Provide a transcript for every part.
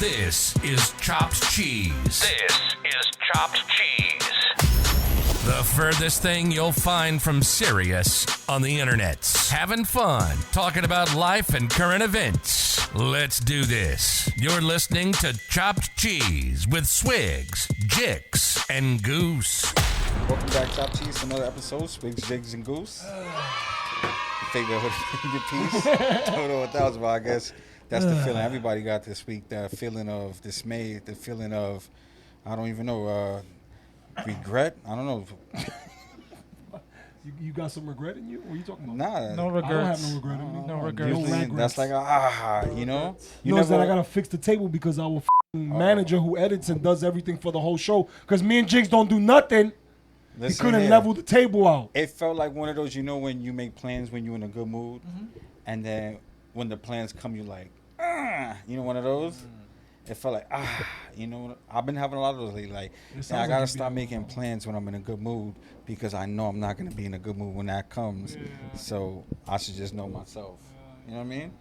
This is Chopt Cheese. This is Chopt Cheese. The furthest thing you'll find from serious on the internet. Having fun, talking about life and current events. Let's do this. You're listening to Chopt Cheese with Swigs, Jix, and Goose. Welcome back, Chopt Cheese, to another episode, Swigs, Jigs, and Goose. Favorite piece. Don't know what that was about, I guess. That's the feeling everybody got this week, that feeling of dismay, the feeling of, I don't even know, regret? I don't know. You got some regret in you? What are you talking about? Nah. No regrets. I don't have no regret in me. No regrets. No Usually, regrets. that's like, you know? You know that I gotta fix the table because our manager who edits and does everything for the whole show. Because me and Jigs don't do nothing. He couldn't level the table out. It felt like one of those, you know, when you make plans when you're in a good mood, and then when the plans come, you're like, you know, one of those. It felt like, you know, I've been having a lot of those lately. Like, I gotta stop making plans when I'm in a good mood because I know I'm not gonna be in a good mood when that comes. Yeah. So I should just know myself. You know what I mean?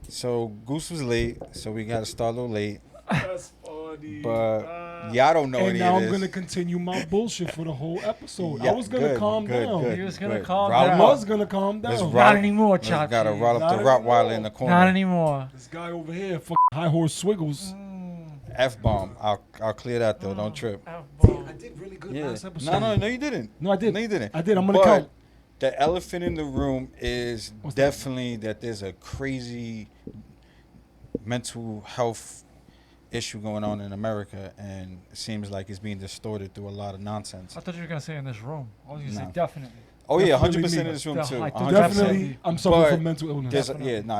So Goose was late, so we gotta start a little late. That's funny. But y'all don't know any of this. And now I'm gonna continue my bullshit for the whole episode. I was gonna calm down. He was gonna calm I down. was gonna calm down. Not anymore, Chopt. Gotta roll up the Rottweiler in the corner. Not anymore. This guy over here, high horse swiggles. F-bomb. I'll clear that though. Don't trip. I did really good last episode. No, you didn't. No, I did. No, you didn't. I did. I'm gonna count. The elephant in the room is What's definitely that there's a crazy mental health issue going on in America, and it seems like it's being distorted through a lot of nonsense. I thought you were gonna say in this room. I was gonna say No. definitely. Oh yeah, Definitely 100% in me. this room too. I 100%. Definitely, I'm suffering But from mental illness.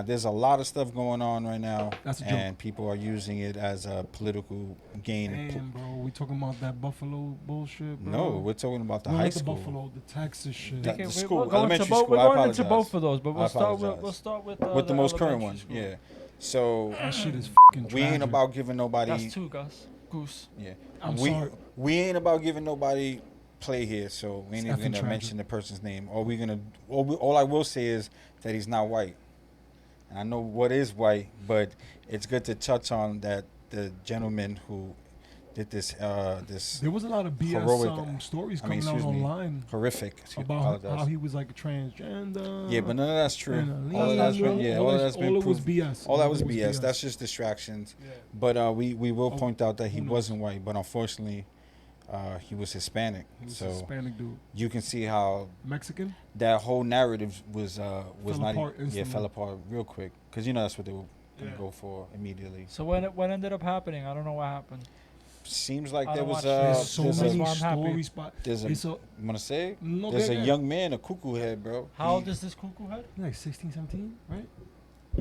There's a lot of stuff going on right now, That's a joke. and people are using it as a political gain. Damn, bro, we talking about that Buffalo bullshit, bro. No, we're talking about the We're high not the school. Buffalo, the Texas shit. That- Okay, the we're school, going elementary into school. We're I going into apologize. both of those, but I we'll start apologize. with the most current elementary one. school. Yeah. So That shit is fucking we ain't tragic. about giving nobody. That's two, Gus. Goose. Yeah. I'm we, sorry. We ain't about giving nobody play here, so we ain't It's even effing gonna tragic. mention the person's name. All I will say is that he's not white. And I know what is white, but it's good to touch on that the gentleman who did this There was a lot of BS heroic- stories I mean, coming out excuse me, online horrific. about how he was like a transgender. Yeah, but none of that's true. and All of that's been, all of that's been all it was proved. BS. All that was it BS. That's just distractions. Yeah. But we will point out that he who knows? wasn't white, but unfortunately, he was Hispanic. He was So a Hispanic dude. you can see how Mexican? that whole narrative was Fell not apart instantly. fell apart real quick, because you know that's what they were gonna Yeah. go for immediately. So what ended up happening? I don't know what happened. Seems like I there don't was watch this. There's so there's many That's why I'm happy. stories. there's a It's you wanna say no, there's a yeah. young man, a cuckoo head, bro. How old is this cuckoo head? Like 16, 17, right?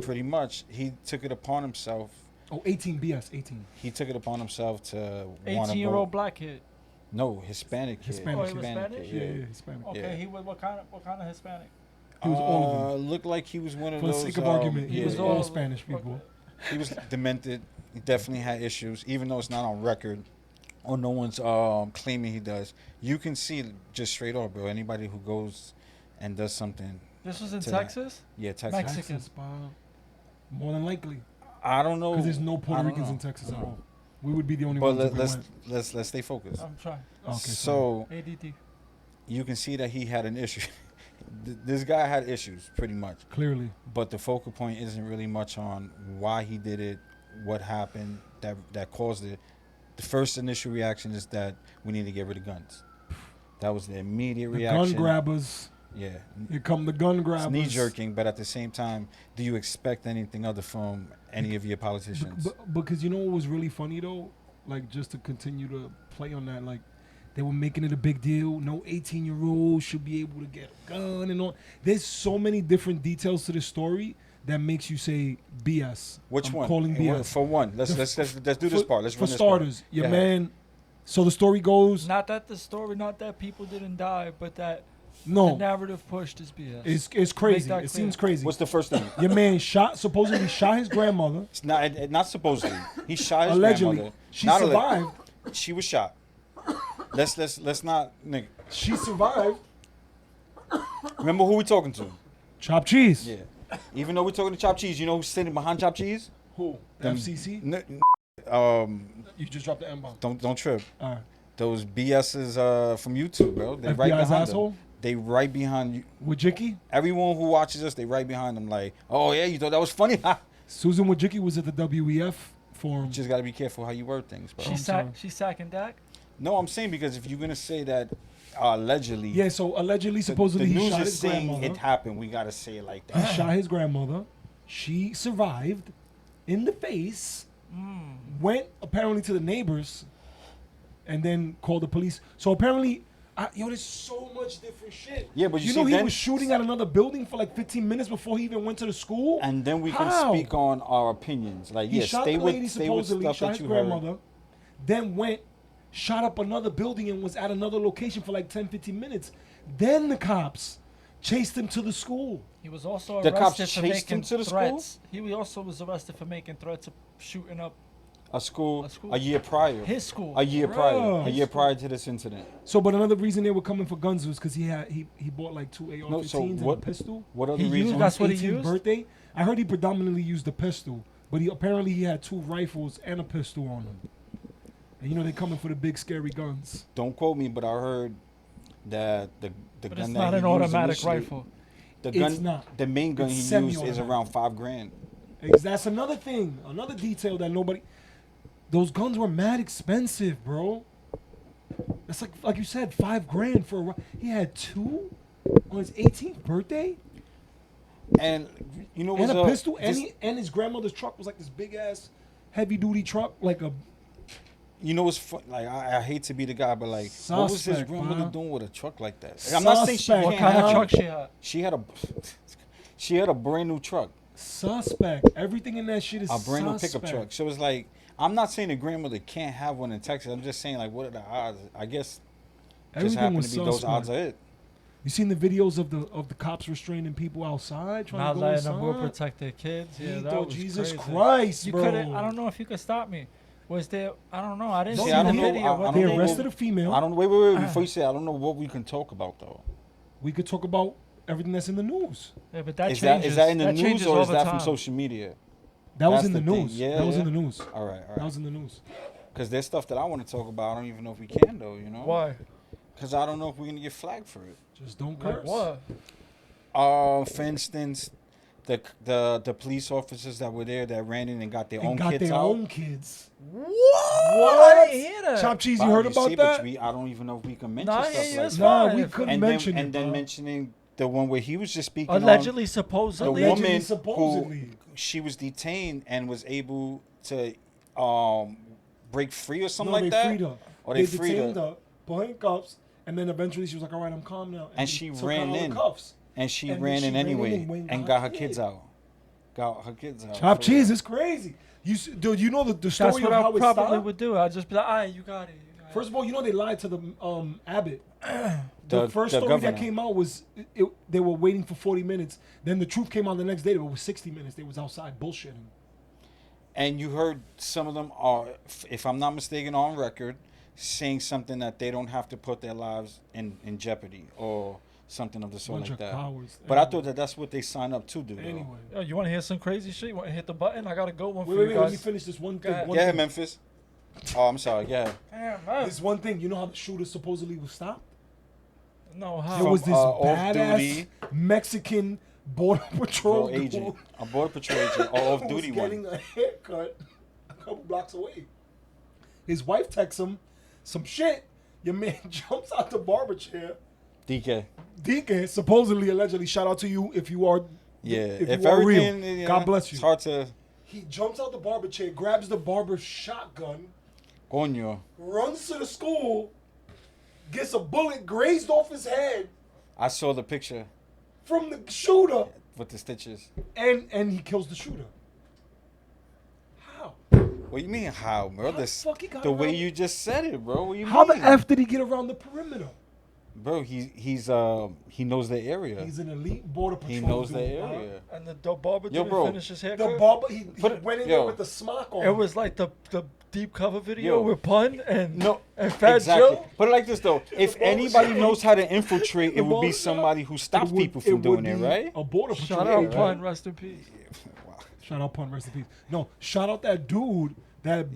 Pretty much he took it upon himself. Oh, 18 BS, 18. He took it upon himself to want to 18-year-old go. black kid. No, Hispanic kid. Hispanic. Oh, he was Spanish? Yeah, yeah, Hispanic. Okay, Yeah. he was what kind of Hispanic? He was all of them. Looked like he was one of For the those. sake of argument, he yeah, was yeah. all Spanish people. He was demented. He definitely had issues, even though it's not on record or no one's claiming he does. You can see just straight off, bro. Anybody who goes and does something. This was in To that. Texas? Yeah, Texas. Mexican. Texas, bro. More than likely. I don't know. Because there's no I Puerto don't Ricans know. in Texas at all. We would be the only But ones let's that went. let's stay focused. I'm trying. Okay, So ADD. you can see that he had an issue. This guy had issues, pretty much. Clearly. But the focal point isn't really much on why he did it, what happened that caused it. The first initial reaction is that we need to get rid of guns. That was the immediate The reaction. gun grabbers. Yeah. Here come the gun grabbers. It's knee jerking, but at the same time, do you expect anything other from any of your politicians? Because you know what was really funny though? Like just to continue to play on that, like they were making it a big deal. No 18-year-old should be able to get a gun and all. There's so many different details to this story that makes you say BS. Which I'm one? calling BS. For one, let's do this part. Let's For run this starters, part. your Go ahead. man. So the story goes. Not that people didn't die, but that the No, narrative pushed is BS. it's crazy. that It clear. seems crazy. What's the first thing? Your man supposedly shot his grandmother. It's not supposedly. He shot his Allegedly, grandmother. she Not survived. She was shot. Let's not, nigga. She survived. Remember who we talking to? Chopt Cheese. Yeah. Even though we're talking to Chopt Cheese, you know who's sitting behind Chopt Cheese? Who? The Them- FCC? You just dropped the M-bomb. Don't trip. All right. Those BS's from YouTube, bro. They right FBI's behind asshole? them. They right behind you. Wojcicki? Everyone who watches us, they right behind them. Like, oh yeah, you thought that was funny? Susan Wojcicki was at the WEF forum. Just gotta be careful how you word things, bro. She's sacking Dak. No, I'm saying because if you're gonna say that allegedly, Yeah, so allegedly, the supposedly, he news shot is his saying grandmother. it happened. We gotta say it like He that. shot his grandmother. She survived in the face. Went apparently to the neighbors, and then called the police. So apparently, there's so much different shit. Yeah, but you know see, he then- was shooting at another building for like 15 minutes before he even went to the school. And then we can How? speak on our opinions. Like, He yeah, shot stay the lady with supposedly, stuff shot that his you grandmother, heard. then went, shot up another building and was at another location for like 10, 15 minutes. Then the cops chased him to the school. He was also The arrested cops for chased making him to the threats. He also was arrested for making threats of shooting up A school, A school. a year prior. his school. A year prior. A His year prior to this incident. So, but another reason they were coming for guns was because he bought like two AR-15s No, so and what- a pistol. What other He used reason? that's On what his he 18th used? birthday. I heard he predominantly used the pistol, but he apparently he had two rifles and a pistol on him. And you know they're coming for the big scary guns. Don't quote me, but I heard that the But gun it's that not he an used automatic initially- rifle. The It's gun, not. the main gun It's he used is semi-automatic. around $5,000. That's another thing, another detail that nobody. Those guns were mad expensive, bro. That's like you said, $5,000 for a. He had two on his 18th birthday And you know and what's a up? pistol, and, Just- and his grandmother's truck was like this big ass, heavy duty truck, like a. You know what's fun? Like I hate to be the guy, but like, what was his Suspect, grandmother man. doing with a truck like that? Like, I'm not saying she Suspect, can't What kind have of man. truck she had? she had a brand new truck, Suspect. Everything in that shit is a brand new pickup suspect. truck. So it's like I'm not saying the grandmother can't have one in Texas. I'm just saying like, what are the odds? I guess just Everything happen was to be those suspect. odds are it. You seen the videos of the cops restraining people outside trying Not to go letting inside? them will protect their kids. Yeah, He that thought was Jesus crazy. Christ, You bro. couldn't. I don't know if you could stop me. Was there? I don't know. I didn't See, see I the don't know- video. I What don't They did know arrested what- a female. I don't wait. Before you say, I don't know what we can talk about though. We could talk about everything that's in the news. Yeah, but that Is changes. that in the changes news or all is the that time. from social media? That was That's in the the thing. news. Yeah, that was in yeah. the news. All right. That was in the news. Because there's stuff that I want to talk about. I don't even know if we can though. You know? Why? Because I don't know if we're gonna get flagged for it. Just don't Like curse. what? For instance, the police officers that were there that ran in and got their They own got kids their out. own kids. What? I didn't hear that. Chopt Cheese, Wow, you heard see, about but that? I don't even know if we can mention Nah, stuff yeah, like that's that. Nah, fine. we couldn't And mention then, it. and then bro. mentioning the one where he was just speaking Allegedly, on supposedly. the Allegedly, woman supposedly. who she was detained and was able to break free or something No, like they that. freed her. Or they freed detained her. her, put her in cuffs, and then eventually she was like, "All right, I'm calm now." And they she took ran out the in. cuffs. And she And then ran she in ran in anyway and went and got got her her kids kid. out. Got her kids out. Chopt for Cheese real. is crazy. Dude, you know the That's story what of I how it probably started? would do. I'd just be like, "All right, you got it." You got it." First of all, you know they lied to the Abbott. The The- first the story governor. that came out was they were waiting for 40 minutes. Then the truth came out the next day. It was 60 minutes. They was outside bullshitting. And you heard some of them are, if I'm not mistaken, on record, saying something that they don't have to put their lives in jeopardy or something of the sort Bunch like of that. cowards. But I Anyway. thought that that's what they signed up to do. Though. Anyway. Yo, you want to hear some crazy shit? You want to hit the button? I got a good one for Wait, you let me guys. finish this one Go thing. ahead. One Yeah, thing. Memphis. Oh, I'm sorry. Yeah. Damn, man. This one thing. You know how the shooter supposedly was stopped? No, There how? was this off-duty badass Mexican border patrol Agent, dude a border patrol agent, or who was off-duty getting one. a haircut a couple blocks away. His wife texts him some shit. Your man jumps out the barber chair. DK. DK, supposedly, allegedly, shout out to you if you are. Yeah. If you are real, God bless you. It's hard to. He jumps out the barber chair, grabs the barber's shotgun, Coño. runs to the school, gets a bullet grazed off his head I saw the picture from the shooter, with the stitches. and he kills the shooter. How? What you mean how, bro? How the fuck he got the way around- you just said it, bro. What you How the mean? F did he get around the perimeter? Bro, he knows the area. He's an elite border patrol. He knows the dude, bro. area. And the barber Yo, didn't bro. finish his The haircut. barber, he Put it- went in yo. there with the smock on. It was like the deep cover video Yo. with Pun and No, and Fat exactly. Joe. Put it like this though: if barber anybody shop. knows how to infiltrate, it The would be barber shop. somebody who stops It would- people from would doing it, be right? A border patrol. Shout out agent. Pun, rest in peace. Wow. Shout out Pun, rest in peace. No, shout out that dude, that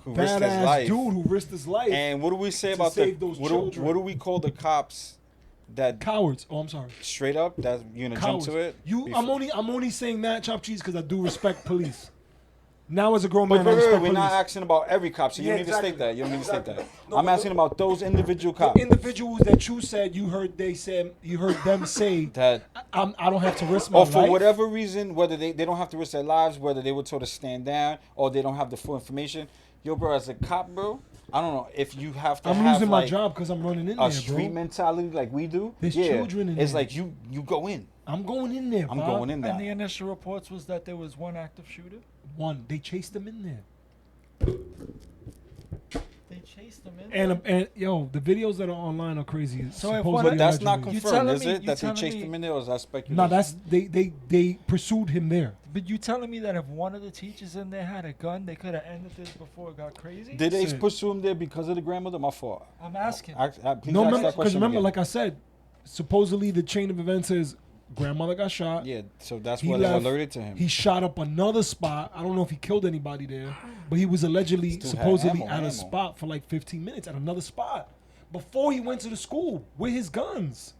who risked his badass life. dude who risked his life. And what do we say to about save those children. what do we call the cops that Cowards. Oh, I'm sorry. straight up that you gonna Cowards. jump to it? I'm only saying that, Chopt Cheese, because I do respect police. Now as a grown But man, I respect we're police. not asking about every cop, so you Yeah, don't need exactly. to state that. You don't need to state Exactly. that. No, I'm but asking about those individual The cops individuals that you said you heard them say that, I don't have to risk my or for life. whatever reason, whether they don't have to risk their lives, whether they were told to stand down, or they don't have the full information. Yo, bro, as a cop, bro, I don't know if you have to. I'm have losing my like job because I'm running in a there, street bro. mentality like we do. There's yeah, children in it's there. like you go in. I'm going in there. I'm Bob. going in there. And the initial reports was that there was one active shooter. One, they chased them in there. They chased them in. And yo, the videos that are online are crazy. So if Supposedly, one- But that's not allegedly. You confirmed, telling is me- it? you That they telling chased me- him in there, or is that speculation? No, that's they pursued him there. But you telling me that if one of the teachers in there had a gun, they could have ended this before it got crazy? Did they Shit. pursue him there because of the grandmother? My fault. I'm asking. Please No, ask remember, that because question remember, again. like I said, supposedly the chain of events is grandmother got shot. Yeah, so that's He what left. alerted to him. He shot up another spot. I don't know if he killed anybody there, but he was allegedly, Still had supposedly ammo, at ammo. a spot for like 15 minutes at another spot before he went to the school with his guns.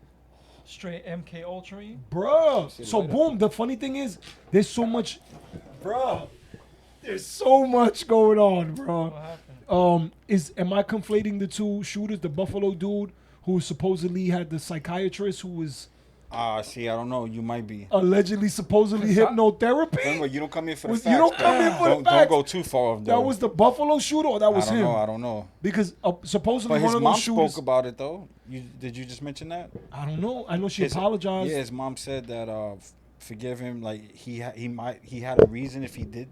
Straight MK Ultra. Bruh. See you So later. boom, the funny thing is, there's so much, bruh. There's so much going on, bro. What happened? Am I conflating the two shooters? The Buffalo dude who supposedly had the psychiatrist who was See, I don't know. You might be. allegedly, supposedly hypnotherapy. Remember, you don't come in for the Was- facts. you don't come in for the Don't facts. go too far off, though. That was the Buffalo shooter, or that was I don't him? know. I don't know. Because supposedly But one his of mom those shooters. spoke about it, though. Did you just mention that? I don't know. I know she His- apologized. Yeah, his mom said that forgive him. Like he had a reason if he did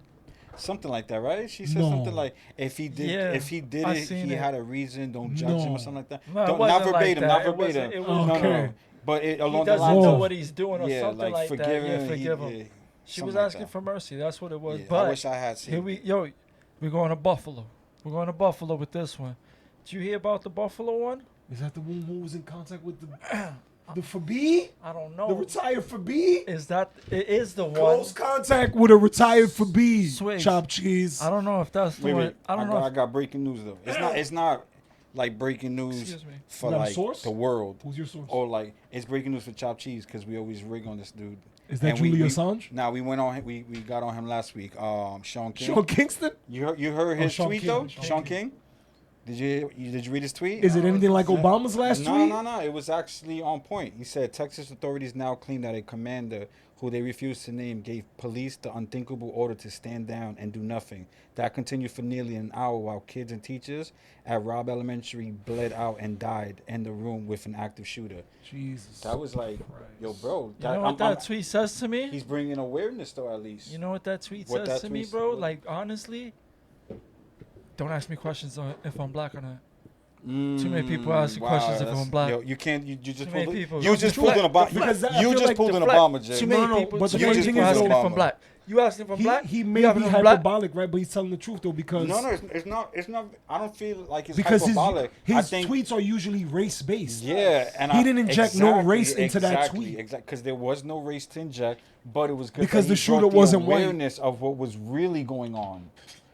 something like that, right? She said No. something like if he did Yeah, I I seen he it. had a reason. Don't judge him No. or something like that. No, it Don't, wasn't not like verbatim. that. Not It wasn't- verbatim. it was- no, Okay. no. But it, He along the doesn't lines know of what he's doing or yeah, something like forgive that. Yeah, him. forgive he, him. yeah, She something was like asking that. for mercy. That's what it was. Yeah, but I wish I had seen. we're going to Buffalo. We're going to Buffalo with this one. Did you hear about the Buffalo one? Is that the one who was in contact with the Fabi? I don't The know. retired Fabi? It is the one? Close contact with a retired Fabi. Swigs. Chopped cheese. I don't know if that's the Wait, one. wait. I don't know. I If, got breaking news though. It's not like breaking news Excuse me. for You got a like source? the world. Who's your source? Or like it's breaking news for Chopt Cheese because we always rig on this dude. Is that And we- Julia we- Assange? Nah, we went on. We got on him last week. Sean King. Sean Kingston? You heard his Sean tweet King, though? Sean Sean King. Did you read his tweet? Is it anything like Obama's last No, tweet? no. It was actually on point. He said Texas authorities now claim that a commander who they refused to name gave police the unthinkable order to stand down and do nothing. That continued for nearly an hour while kids and teachers at Robb Elementary bled out and died in the room with an active shooter. Jesus. That was like, yo, bro. you know what that tweet says to me? He's bringing awareness though, at least. You know what that tweet What says that to me, tweet bro? said? Like, honestly, don't ask me questions on if I'm black or not. Too many people ask you questions if I'm black. Yo, you can't. You just Too many pulled. people. You just pulled an Obama. Because I You feel just like pulled an deflect. Obama, Jay. Too many No, people. but Too the many funny people thing is, asking though, if I'm black. You asking if I'm black? He You may be asking if I'm black? hyperbolic, right? But he's telling the truth though because No, it's not. It's not. I don't feel like it's because hyperbolic. I his think, tweets are usually race based. yeah, and He didn't inject no race into that tweet. Exactly, because there was no race to inject, but it was good Because that the he shooter brought the wasn't white. awareness of what was really going on,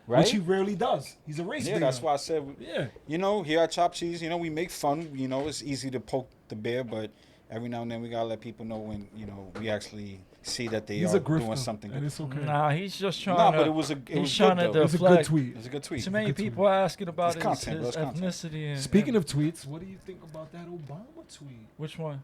right? Which he rarely does. He's a race Yeah, baiter. that's why I said, Yeah. you know, here at Chopt Cheese, you know, we make fun. You know, it's easy to poke the bear, but every now and then we gotta let people know when we actually see that they He's are a grifter, doing something. and it's okay. Nah, he's just trying Nah, to. but it was he's good trying though. to It was a good deflect. tweet. It was a good tweet. Too many Good tweet. people are asking about It's his, content, bro, his it's content. ethnicity. And, Speaking and of tweets, what do you think about that Obama tweet? which one?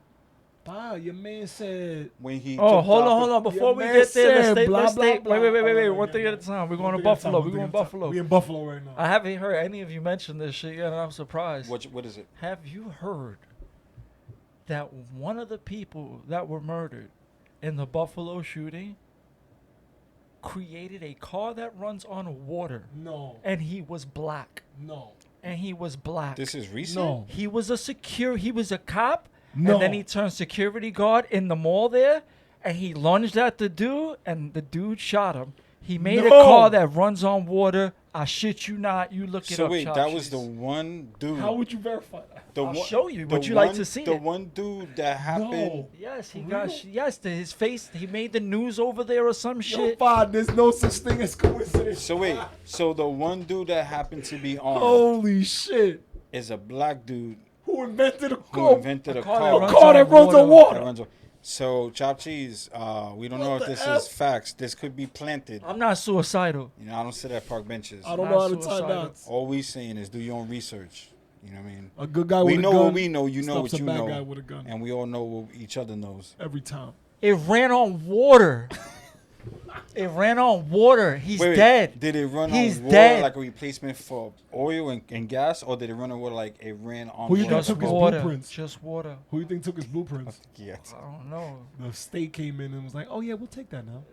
Wow, your man said When he Oh, took hold the on. Before Your we man get there, let's said stay. blah, Let's blah, stay. blah. Wait. Oh, One yeah, thing yeah. at a time. We're going to One thing at a time, Buffalo. one We're thing going at a time. Buffalo. We in Buffalo right now. I haven't heard any of you mention this shit yet, and I'm surprised. What is it? Have you heard that one of the people that were murdered in the Buffalo shooting created a car that runs on water, No, and he was black? no, And he was black. This is recent. no. He was he was a cop, No. and then he turned security guard in the mall there, and he lunged at the dude, and the dude shot him. He made a No. car that runs on water I shit you not. You look it So up. wait, Chopt that was Cheese. the one dude. How would you verify that? The I'll one, show you. the Would you like one- to see the it? one dude that happened? No. Yes, he For got. real? Yes, his face. He made the news over there or some Yo, shit. Fod, there's no such thing as coincidence. So wait, so the one dude that happened to be armed Holy shit. is a black dude Who invented a who car? invented a car car. that A runs car on that runs on water. that water. runs on- So Chopt Cheese, we don't know What if the this F? is facts. This could be planted. I'm not suicidal. You know, I don't sit at park benches. I don't Not know how to tie suicidal. knots. All we saying is do your own research. You know what I mean? A good guy We with a know gun what we know. You know stops what a you bad know. guy with a gun And we all know what each other knows. every time. It ran on water. It ran on water. He's Wait, dead. did it run He's on water dead. like a replacement for oil and gas, or did it run on water like it ran on Who you water? think Just took his water. blueprints? Just water. Who you think took his blueprints? Yeah. I don't know. The state came in and was like, "Oh yeah, we'll take that now."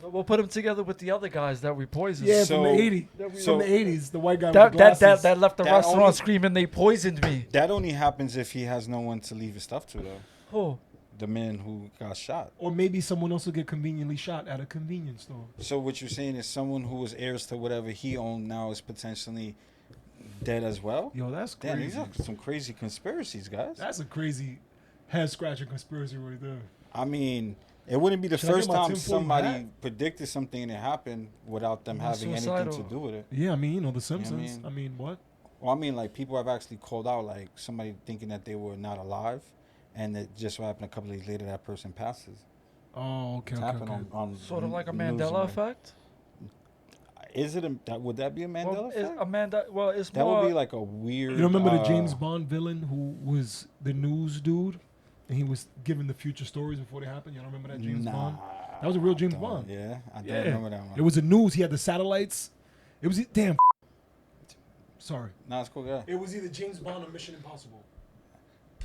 But we'll put him together with the other guys that we poisoned. Yeah, So- from the '80s. so- From the '80s, the white guy That, with that, glasses. that left the That restaurant only- screaming they poisoned me. That only happens if he has no one to leave his stuff to, though. Oh, The man who got shot. Or maybe someone else will get conveniently shot at a convenience store. So what you're saying is someone who was heirs to whatever he owned now is potentially dead as well? Yo, that's Damn, crazy. these are some crazy conspiracies, guys. That's a crazy head-scratching conspiracy right there. I mean, it wouldn't be the Should I first get my time tinfoil somebody hat? predicted something and it happened without them Not having anything suicidal. to do with it. Yeah, I mean, you know, The Simpsons. mean? I mean, what? Well, I mean, like, people have actually called out, like, somebody thinking that they were not alive, and it just so happened a couple of days later that person passes. Oh, okay, It's okay, happened okay. on sort of like a the news Mandela and- effect. Is it would that be a Mandela Well, effect? it's That more. would be like a weird. You remember the James Bond villain who was the news dude, and he was giving the future stories before they happened? You don't remember that James Bond? That was a real James don't- Bond. Yeah, I don't Yeah. remember that one. It was the news. He had the satellites. It was damn. Sorry. Nah, it's cool, guy. It was either James Bond or Mission Impossible.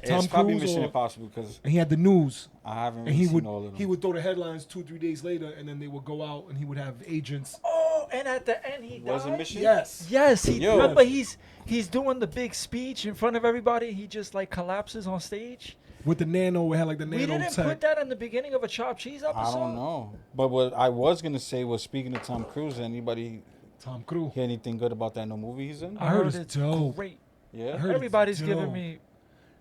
It's Tom probably Cruise Mission or- Impossible because And he had the news, I haven't and really he seen would all of them. he would throw the headlines 2-3 days later, and then they would go out, and he would have agents. Oh, and at the end he Was it died. Mission? Yes. Yes, he. Yo. Remember, he's doing the big speech in front of everybody. He just like collapses on stage. With the nano, it had like the We nano didn't tech. put that in the beginning of a Chopt Cheese episode. I don't know. But what I was gonna say was, speaking of Tom Cruise, anybody Tom Cruise. hear anything good about that new movie he's in? I heard it's it's dope. great. Yeah. I heard it's Everybody's giving dope. me.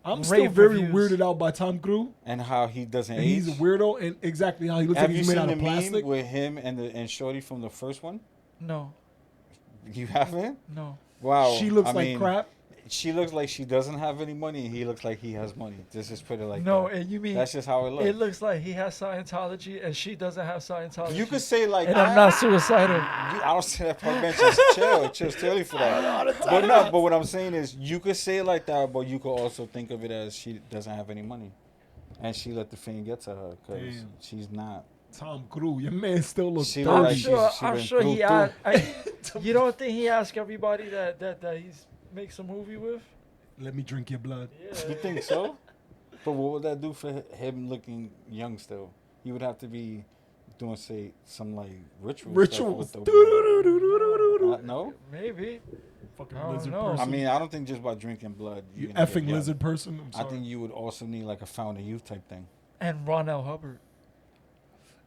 I'm rave still very reviews. weirded out by Tom Cruise, And how he doesn't and age. he's a weirdo, and exactly how he looks Have like you he's made seen out the of meme plastic. with him and Shorty from the first one? No, You haven't? no. Wow. She looks I like mean, crap. She looks like she doesn't have any money, and he looks like he has money. Just put it like No, that. and you mean That's just how it looks. it looks like he has Scientology and she doesn't have Scientology. You could say like, and I'm not suicidal. I don't say that park bench. Just chill, too early for that. But no, but what I'm saying is, you could say it like that, but you could also think of it as she doesn't have any money, and she let the fame get to her because Damn. she's not. Tom Cruise, your man still looks She dirty. look I'm like sure. she I'm been sure he. through. You don't think he asked everybody that he's makes a movie with? Let me drink your blood. You think so? But what would that do for him looking young still? He would have to be doing, say, some like rituals. Rituals. No? Maybe. Fucking I don't lizard know. person. I mean, I don't think just by drinking blood. you you're gonna get effing young. lizard person. I'm I sorry. think you would also need like a found in youth type thing. And Ron L. Hubbard.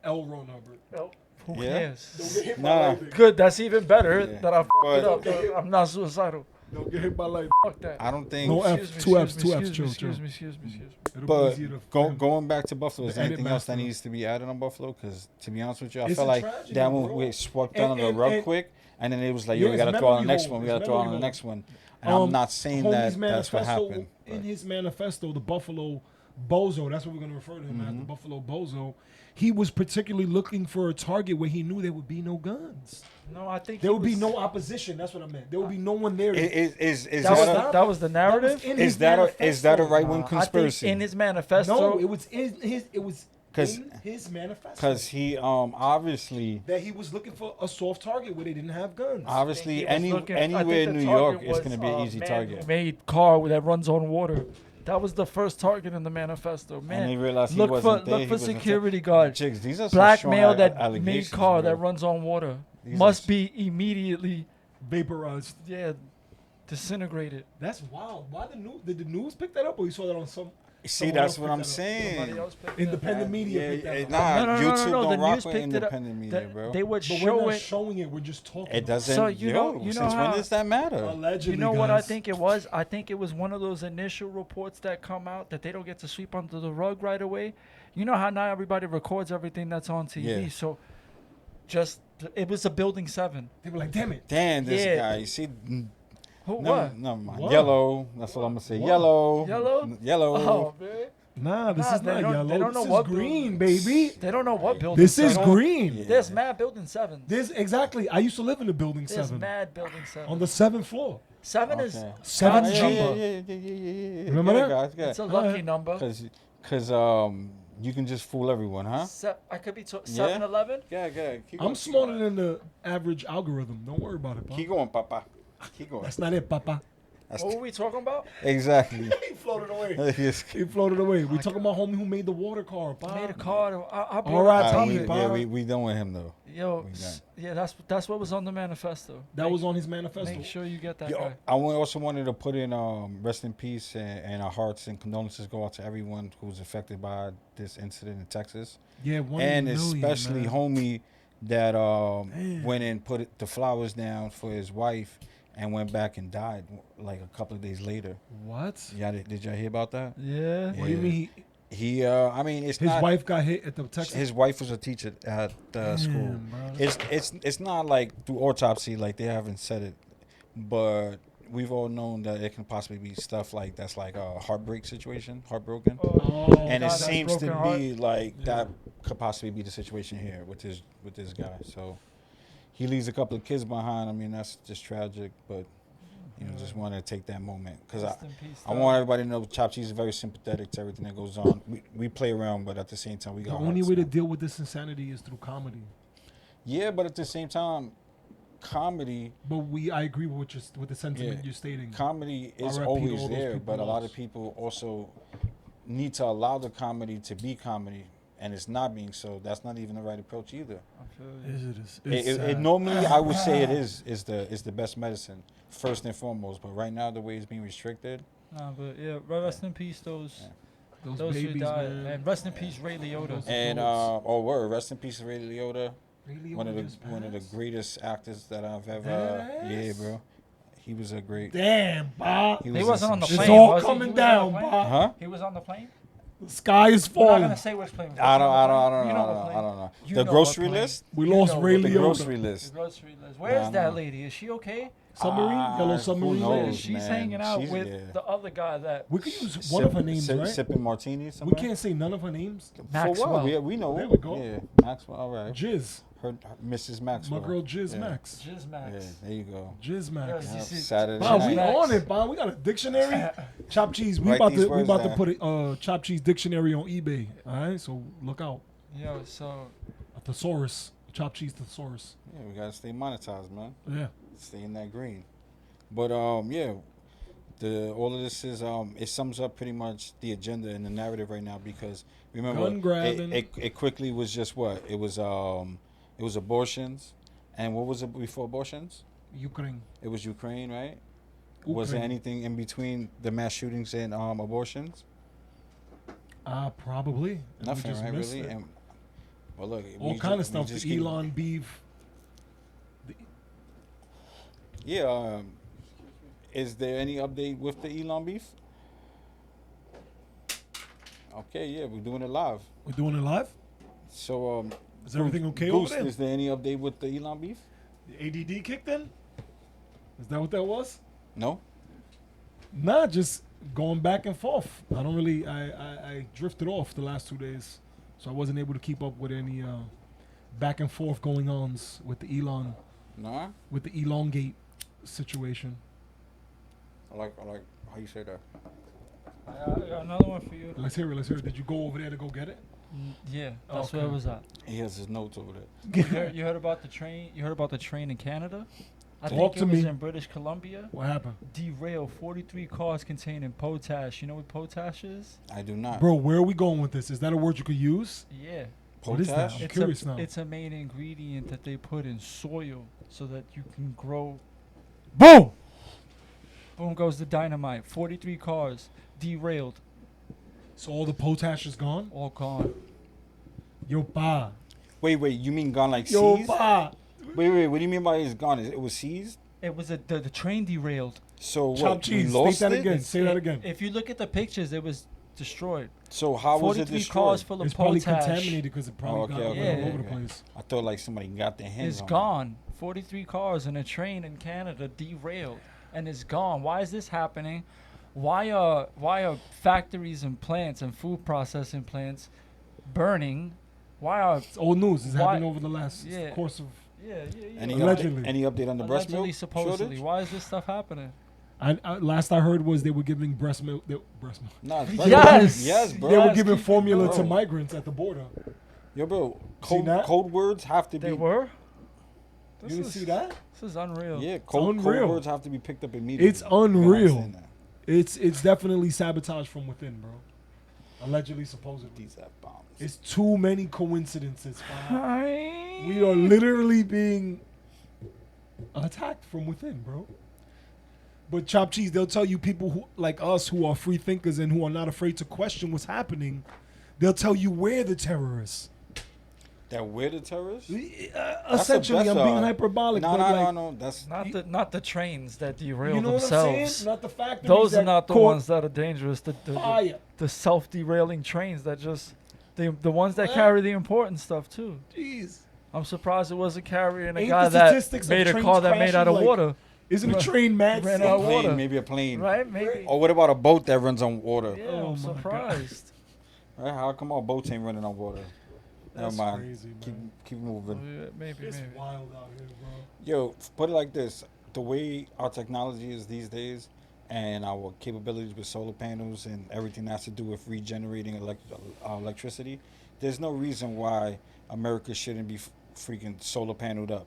L. Ron Hubbard. Oh, who Yeah? cares? Don't get hit by Nah. lightning. Good. That's even better Yeah. that I fucked But- it up. Though. I'm not suicidal. Don't get hit by lightning. Fuck that. I don't think. No F, Excuse me, two excuse Fs, me, two Fs, excuse me, chill, excuse chill. me, excuse me, excuse me. It'll be But easier to going back to Buffalo, is The there edit anything else that master. needs to be added on Buffalo? Because to be honest with you, I It's felt a like tragedy, that one bro. we swept And- under the and- rug and- quick, and then it was like, Yeah, yo, we it's gotta throw on the memory next hole. one. We It's gotta throw on memory the hole. next one. And I'm not saying Homie's that that's what manifesto- happened. In his manifesto, the Buffalo Bozo, that's what we're going to refer to him as, Mm-hmm. the Buffalo Bozo, he was particularly looking for a target where he knew there would be no guns. No, I think There he would be was- no opposition. That's what I meant. There would be no one there. Is That was the narrative. is that a right wing I conspiracy? think in his manifesto. No, it was in Cause- his manifesto. Because he obviously that he was looking for a soft target where they didn't have guns. obviously He was looking- I think anywhere in the New York target is was, going to be an easy target. Man-made car that runs on water. That was the first target in the manifesto. And Man, he realized he look wasn't for there. look he for wasn't security there. guard. Chicks, these are some Black strong male that made allegations, car bro. that runs on water These must are- be immediately Vaporized. disintegrated. That's wild. Why the news? Did the news pick that up, or you saw that on some? See, Someone that's else what picked I'm that up. saying. Somebody else picked Independent it media picked that up. Nah, No, YouTube don't the rock news with picked it up. independent media, bro. They would But we're show not it. showing it. We're just talking. It about doesn't. So you know since how- when does that matter? Allegedly, You know what I guys. think it was? I think it was one of those initial reports that come out that they don't get to sweep under the rug right away. You know how now everybody records everything that's on TV. Yeah. So it was a Building 7. They were like, "Damn it." Damn, this Yeah. guy. You see, Who never mind. What? Yellow. That's what I'm gonna say. What? Yellow. Yellow? Yellow. Oh, man. Nah, this Nah, is they not don't- yellow. they don't know This what is green, buildings. baby. They don't know what Building This is 7. green. Yeah. There's mad Building 7s. This exactly. I used to live in the building There's 7 mad Building 7. on the 7th floor. 7 is Okay. Seven God's yeah, G. number. yeah. Remember Yeah, that? guys, yeah. It's a lucky Alright. number. Cause you can just fool everyone, huh? I could be 7-Eleven. Yeah. I'm smarter than the average algorithm. Don't worry about it, Keep Pop. going, Papa. Keep going. That's not it, Papa. That's What were we talking about? exactly. He floated away. Yes. He floated away. We talking about homie who made the water car, Pop. Made a card. I All brought right, up Tommy, topic. Bob. we done with him though. Yo, We done. yeah, that's what was on the manifesto. That was on his manifesto. Make sure you get that Yo, guy. I also wanted to put in rest in peace and our hearts and condolences go out to everyone who's affected by this incident in Texas, Yeah, 1 and million, especially man. homie that Man. went and put the flowers down for his wife and went back and died like a couple of days later. What? Yeah, did y'all hear about that? Yeah. What do you Yeah. mean? I mean, it's His not. wife got hit at the Texas. His wife was a teacher at the school. bro. It's not like through autopsy, like they haven't said it, but we've all known that it can possibly be stuff like that's like a heartbreak situation, heartbroken, Oh, and God, it that's seems to broken heart. be like that could possibly be the situation here with this guy. So he leaves a couple of kids behind. I mean, that's just tragic, but just wanted to take that moment because Rest in peace, I dog. want everybody to know Chopt Cheese is very sympathetic to everything that goes on. We play around, but at the same time, we the got only hearts, way to man. deal with this insanity is through comedy. Yeah, but at the same time, comedy But I agree with the sentiment Yeah. you're stating. comedy is RIP to always all those there, people but a lot lost. of people also need to allow the comedy to be comedy, and it's not being so. That's not even the right approach either. I feel you. It normally I would say it is the best medicine first and foremost, but right now the way it's being restricted, Nah, but yeah, rest in peace those those who babies, died, man. and rest in peace Ray Liotta. and word, rest in peace, Ray Liotta, Really one of just the passed? greatest actors that I've ever. Deadass? Yeah, bro, he was a great. Damn, Bob. He was in wasn't some on the shit. It's plane. all was he? coming He was on the down, plane? Bob. Huh? He was on the plane. The sky is We're not falling. gonna say which plane. Was I he don't on the know. plane? You know what I plane. don't know. You The know grocery what plane. list. We You lost know Ray what The Liotta. grocery The list. grocery list. Where's Nah, that nah. lady? Is she okay? Submarine, yellow Who submarine. knows, She's man. hanging out She's- with yeah. the other guy that. We could use one of her names, right? Sipping martinis. We Somewhere? can't say none of her names. For Maxwell. what? We know. There we go. Yeah, Maxwell. All right. Jizz. Her Mrs. Maxwell. My girl Jizz Yeah. Max. Jizz Yeah, Max. there you go. Jizz Yeah, Max. you see- Saturday Bob, we night. Max. on it, Bob. We got a dictionary. Chopt Cheese. We Write about these to words down. put a Chopt Cheese dictionary on eBay. All right, so look out. Yo, so A thesaurus. Chopt Cheese thesaurus. Yeah, we gotta stay monetized, man. Yeah. Stay in that green. But yeah, all of this is it sums up pretty much the agenda and the narrative right now because remember Gun grabbing. it quickly was just what it was abortions, and what was it before abortions? Ukraine. It was Ukraine, right? Was there Ukraine. anything in between the mass shootings and abortions? Probably. And we Nothing, just right? missed Really? it. And, well, look, All we kind of just- we stuff. just The get- Elon beef. Yeah. Is there any update with the Elon beef? Okay, yeah, we're doing it live. We're doing it live. So, Is everything okay Goose, over there? is there any update with the Elon beef? The ADD kicked in. Is that what that was? No. Nah, just going back and forth. I don't really. I drifted off the last 2 days, so I wasn't able to keep up with any back and forth going ons with the Nah. with the elongate situation. I like how you say that. I got another one for you. Let's hear it. Let's hear it. Did you go over there to go get it? Yeah, that's Okay. where it was at. He has his notes over there. You heard about the train? You heard about the train in Canada? I Talk think to it was me. in British Columbia. What happened, Derailed 43 cars containing potash. You know what potash is? I do not. bro? Where are we going with this? Is that a word you could use? Yeah. What is that? Potash? I'm curious now. It's a main ingredient that they put in soil so that you can grow. Boom! Boom goes the dynamite. 43 cars derailed. So all the potash is gone? All gone. Yo, pa. Wait, you mean gone like Yo, seized? pa. Wait, what do you mean by it's gone? It was seized? It was the train derailed. So what? Chopt We cheese. lost State that it? again. Say that again. If you look at the pictures, it was destroyed. So how was it 43 destroyed? cars full of It's probably potash contaminated because it probably got okay, all over the okay. place. I thought like somebody got their hands is on it. gone. 43 cars in a train in Canada derailed and is gone. Why is this happening? Why are factories and plants and food processing plants burning? Why are It's old news. It's Why- happened over the last Yeah. course of. Any Allegedly. update, any update on the breast allegedly milk supposedly? shortage? Why is this stuff happening? Last I heard was they were giving breast milk. Breast milk. Nah, it's Yes. yes, bro. They were Yes, giving keep formula to going. migrants at the border. Yo, bro, Seen that? code words have to They be. were. You didn't see that? This is unreal. Yeah, code unreal. words have to be picked up immediately. It's You gotta unreal. understand that. It's definitely sabotage from within, bro. Allegedly, supposedly. These F bombs. It's too many coincidences. fam. Hi. We are literally being attacked from within, bro. But Chopt Cheese, they'll tell you people who like us who are free thinkers and who are not afraid to question what's happening. They'll tell you we're the terrorists. That we're the terrorists? Essentially, I'm being hyperbolic. No, but no, like, no. That's Not the trains that derail you know themselves. what I'm saying? Not the factories Those are that not the caught ones that are dangerous. fire. The self-derailing trains that just the ones that What? carry the important stuff too. Jeez. I'm surprised it wasn't carrying a Ain't guy the that statistics of made a trains car that made out of crashing, like, water, Isn't a Right. train mad? Ran sick? out of plane, water. maybe a plane. right? Maybe. Or what about a boat that runs on water? Yeah, Oh I'm my God. surprised. Right? How come our boats ain't running on water? That's Never mind. crazy, Keep man. keep moving. Yeah, maybe, It's maybe. wild out here, bro. Yo, put it like this: the way our technology is these days, and our capabilities with solar panels and everything that has to do with regenerating electricity, there's no reason why America shouldn't be freaking solar paneled up.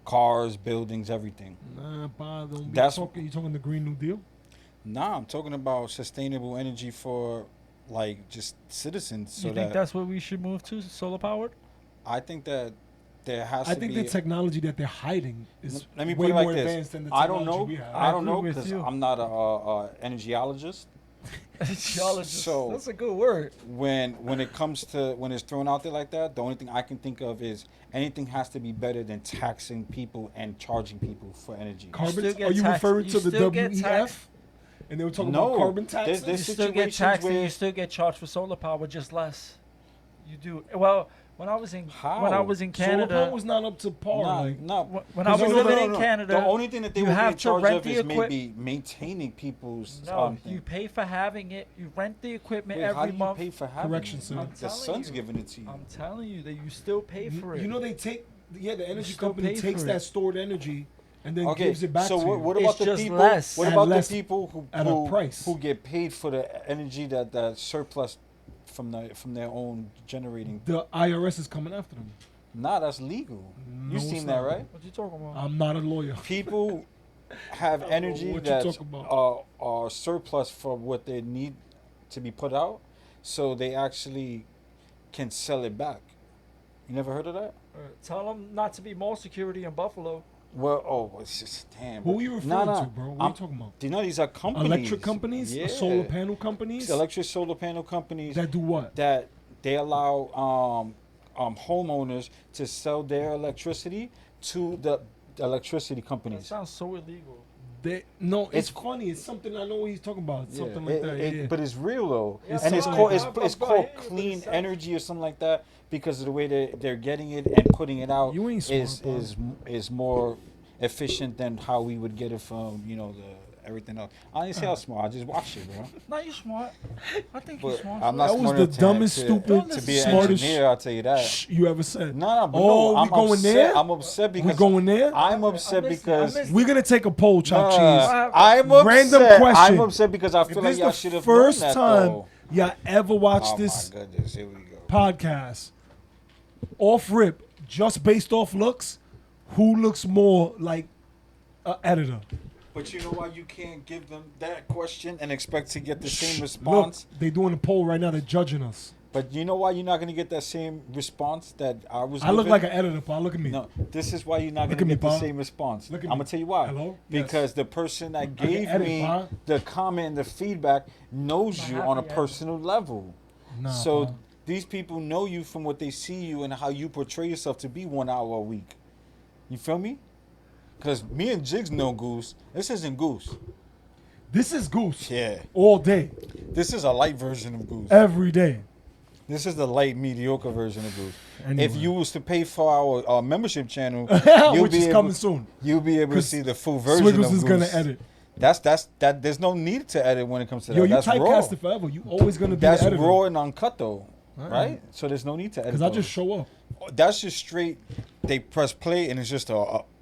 Cars, buildings, everything. Nah, Pa, don't be That's- talking. You talking the Green New Deal? Nah, I'm talking about sustainable energy for like just citizens. So You think that that's what we should move to? Solar powered? I think that there has I to think be. the technology that they're hiding is Let me way put it like more this. advanced than the I technology don't know. we have. I don't agree know with because you. I'm not a energiologist. Geologist. So- That's a good word. When it comes to when it's thrown out there like that, the only thing I can think of is anything has to be better than taxing people and charging people for energy. Carbon? still get Are you taxed. referring You to the still get WEF? taxed. And they were talking No, about carbon there's- taxes. there's You still get situations taxed and where- you still get charged for solar power, just less. You do. Well, when I was in How? when I was in Solar Canada, power was not up to par. Nah, like, nah. when I was No, living in Canada, the only thing that they you would be have in to charge rent of the is equip- maybe maintaining people's. no, thing. you pay for having it. You rent the equipment Wait, how every do you month. pay for having Correction, it? sir. I'm The telling sun's you. giving it to you. I'm telling you that you still pay for it. you know they take the energy still company pay takes for that it. stored energy and then Okay, gives it back so to you. what It's about the just people? less. What At about less the people who at a price. who get paid for the energy that surplus from their own generating? The IRS is coming after them. Nah, that's legal. No, You it's seen that, not. right? What you talking about? I'm not a lawyer. People have energy what you that's talking about. are surplus for what they need to be put out, so they actually can sell it back. You never heard of that? Tell them not to be mall security in Buffalo. Well, it's just damn. Who are you referring to, bro? What are you talking about? Do you know these are companies? Electric companies? Yeah. Solar panel companies? Electric solar panel companies That do what? that they allow homeowners to sell their electricity to the electricity That companies. sounds so illegal. No, it's It's- funny. It's something I know what he's talking about. Yeah, Something like that. Yeah. But it's real though, Yeah, and it's something called like it's, that. it's I'm called buying it, but clean it's not- energy or something like that because of the way they're getting it and putting it out You ain't smart, bro. is more efficient than how we would get it from the everything else. I didn't say I was smart. I just watched it, bro. No, you're smart. I think you're But smart. I'm not That was smart the enough dumbest, to, stupid, to be an smartest engineer. I'll tell you that. Shh, you ever said. No, but Oh, no, we I'm going upset. there? I'm upset because We going there? I'm upset I'm because listening. We're gonna take a poll, Chopt Cheese. I'm upset. Random question. I'm upset because I If feel this like is y'all the should have first known that time though. y'all ever watched Oh this my goodness, here we go. podcast, off rip, just based off looks, who looks more like an editor? But you know why you can't give them that question and expect to get the same Look, response? they doing a poll right now. They're judging us. But you know why you're not gonna get that same response that I was. I look giving? like an editor, Paul. Look at me. No, this is why you're not Look gonna at me, get the Pa. same response. Look at I'm me. gonna tell you why. Hello? Because Yes. the person that can gave edit, me Pa. the comment and the feedback knows I'm you happy on a I- personal level. Nah, So Pa. these people know you from what they see you and how you portray yourself to be 1 hour a week. You feel me? Because me and Jigs know Goose. This isn't Goose. This is Goose. Yeah. All day, This is a light version of Goose. every day. This is the light, mediocre version of Goose. Anyway. If you was to pay for our membership channel, Which is coming soon. You'll be able to 'Cause see the full version Swiggles of is Goose. gonna edit. That. There's no need to edit when it comes to that. Yo, you That's raw. typecasted forever. You always gonna be That's the editor. raw and uncut though, Alright. right? So there's no need to edit. Because I those. just show up. That's just straight. They press play and it's just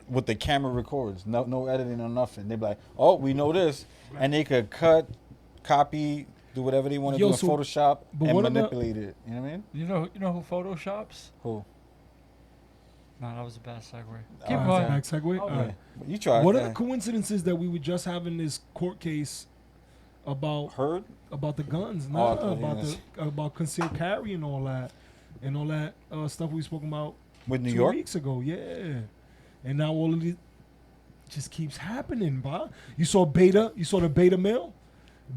what the camera records. No editing or nothing. They be like, oh, we know this, and they could cut, copy, do whatever they want to Yo, do in so- Photoshop but and what about- manipulate it. You know what I mean? You know who photoshops? Who? No, that was a bad segue. Keep Oh, going. Back segue. Oh, All yeah. right. You tried. What are the coincidences that we were just having this court case about Heard? the guns, Oh, not I thought about you about concealed carry and all that stuff we spoke about With New 2 York? weeks ago. Yeah, and now all of it just keeps happening, bro. You saw the Beta male,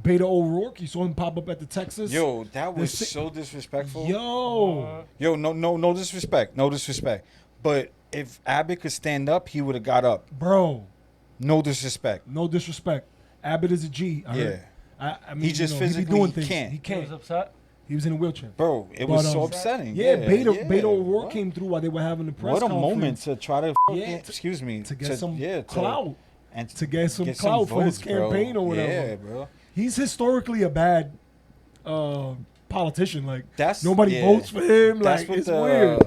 Beta O'Rourke. You saw him pop up at the Texas. Yo, that was si- so disrespectful. Yo. Yo, no disrespect. No disrespect. But if Abbott could stand up, he would have got up. Bro, No disrespect. no disrespect. Abbott is a G. I heard. I mean, He just he be physically doing things. can't. He He can't. was upset. He was in a wheelchair. Bro, it But, was so um, upsetting. Yeah, Beta O'Rourke What? came through while they were having the press What a conference. moment to try to, Yeah, excuse me, to get some to- clout. and to get some clout for his campaign or whatever. Yeah, bro. He's historically a bad politician. Like That's nobody yeah. votes for him. That's Like what it's the weird.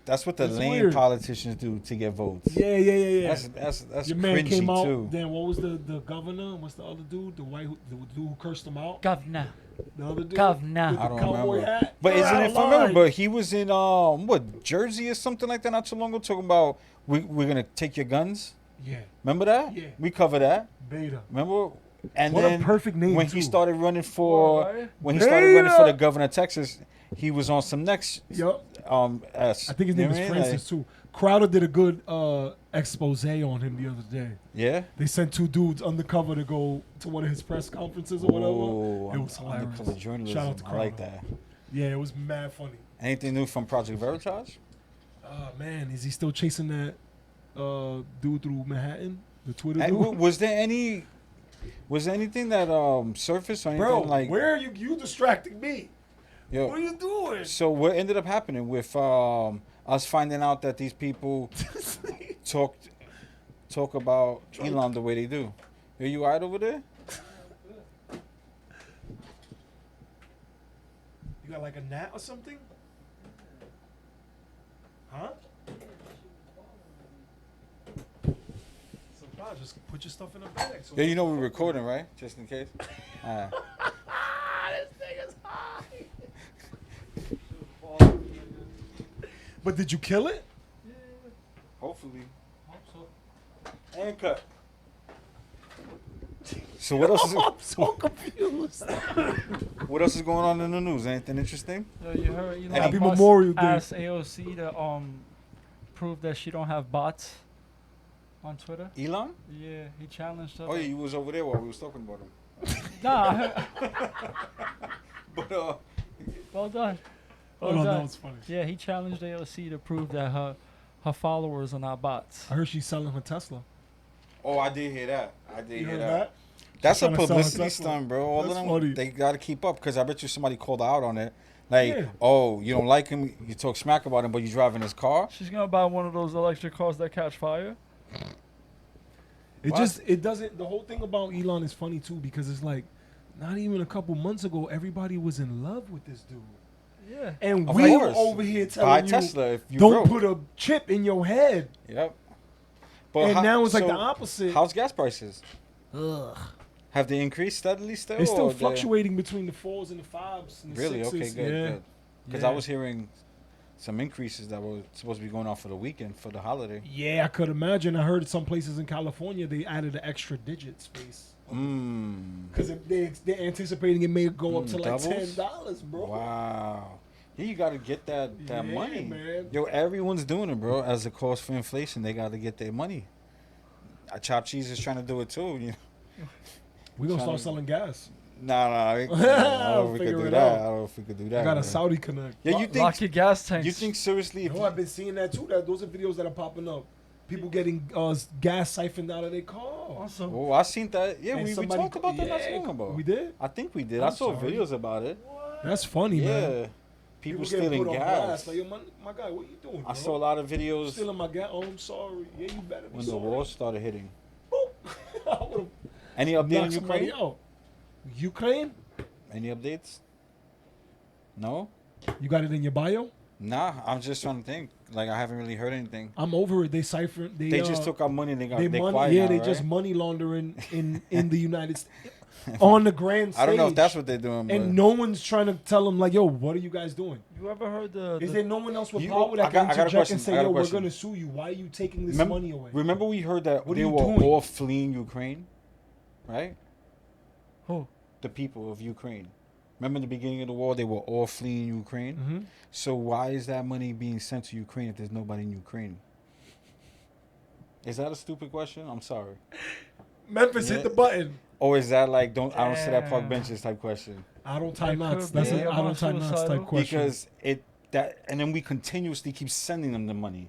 that's what the It's lame weird. politicians do to get votes. Yeah. That's Your man cringy came out. too. Damn, what was the governor? What's the other dude? The dude who cursed him out. Governor. The other dude. Governor. With the I don't cowboy remember. hat. But You're isn't out it of familiar? line. But he was in what, Jersey or something like that not too long ago, talking about we're gonna take your guns. Yeah, Remember that? Yeah. We covered that. Beta. Remember? And What a then perfect name, when too. he started running for Boy. when he started running for the Beta. governor of Texas, he was on some next Yup. S. I think his You name know is what I mean? Francis too. Crowder did a good expose on him the other day. Yeah. They sent two dudes undercover to go to one of his press conferences or whatever. Oh, It was hilarious. undercover journalism. Shout out to I like Crowder. that. Yeah, it was mad funny. Anything new from Project Veritas? Man, is he still chasing that dude through Manhattan? The Twitter And dude? was there anything that surfaced or anything Bro, like? where are you? You distracting me. Yo, What are you doing? So what ended up happening with us finding out that these people talk about Elon the way they do? Are you alright over there? You got like a gnat or something? Huh? So God, just put your stuff in a bag. So Yeah, you know we're recording, right? Just in case. Alright. this thing is high. But did you kill it? Hopefully. And cut. So what else is I'm so confused. what else is going on in the news? Anything interesting? Yo, you heard Elon Happy Musk Memorial Day. asked AOC to prove that she don't have bots on Twitter. Elon? Yeah, he challenged her. Oh yeah, you was over there while we was talking about him. Nah, But well done. Well Hold on, done. that was funny. Yeah, he challenged AOC to prove that her followers are not bots. I heard she's selling her Tesla. oh, I did hear that. I did You hear heard that. that? That's a Trying to sell publicity her Tesla. stunt, bro. All That's of them, funny. they got to keep up because I bet you somebody called her out on it. Like, Yeah. oh, you don't like him, you talk smack about him, but you driving his car. She's gonna buy one of those electric cars that catch fire. It doesn't, the whole thing about Elon is funny too because it's like, not even a couple months ago, everybody was in love with this dude. Yeah. And Of we were course. over here Buy telling you, Tesla if you don't broke. put a chip in your head. Yep. And now it's like so the opposite. How's gas prices? Ugh. Have they increased steadily still? It's still or they- fluctuating between the 4s and the 5s and the Really? 6s. Okay, good, yeah. good. Because Yeah. I was hearing some increases that were supposed to be going on for the weekend for the holiday. Yeah, I could imagine. I heard some places in California they added an extra digit space Mmm. because they're anticipating it may go up to like Doubles? $10, bro. Wow. Yeah, you gotta get that Yeah, money. man. Yo, everyone's doing it, bro. As a cost for inflation, they gotta get their money. Chopt Cheese is trying to do it too. You know? We gonna Trying start to- selling gas. Nah, I don't know if we could Figure do it that. out. I don't know if we could do that. I got a man. Saudi connect. Yeah, you Lock think? your gas tanks. You think seriously? If No, I've been seeing that too. That those are videos that are popping up. People getting gas siphoned out of their car. Awesome. Oh, I seen that. Yeah, And we somebody talked about that not yeah, long ago. We did. I think we did. I'm I saw sorry. videos about it. That's funny, Yeah, man. people getting stealing put on gas. blast. Like, yo, my guy, what you doing? I Bro? saw a lot of videos Stealing my gas. Oh, I'm sorry. Yeah, you better be when the sorry. wars started hitting. I would've Any update on knocked somebody Ukraine? out. Ukraine? Any updates? No. You got it in your bio? Nah, I'm just trying to think. Like I haven't really heard anything. I'm over it. They ciphered. They just took our money and they They money. quiet Yeah, now, they right? just money laundering in the United States on the grand stage. I don't know if that's what they're doing. But And no one's trying to tell them like, yo, what are you guys doing? You ever heard Is there no one else with You- power that I can got a interject question. and say, I got a yo, we're question. gonna sue you? Why are you taking this remember, money away? remember we heard that What are they you were doing? all fleeing Ukraine, right? Who? The people of Ukraine. Remember in the beginning of the war, they were all fleeing Ukraine. Mm-hmm. So why is that money being sent to Ukraine if there's nobody in Ukraine? Is that a stupid question? I'm sorry. Memphis Yeah. hit the button. Or is that like I don't sit at park Damn. benches type question? I don't tie It knots. could That's be. an I don't tie knots Suicidal. type question. Because and then we continuously keep sending them the money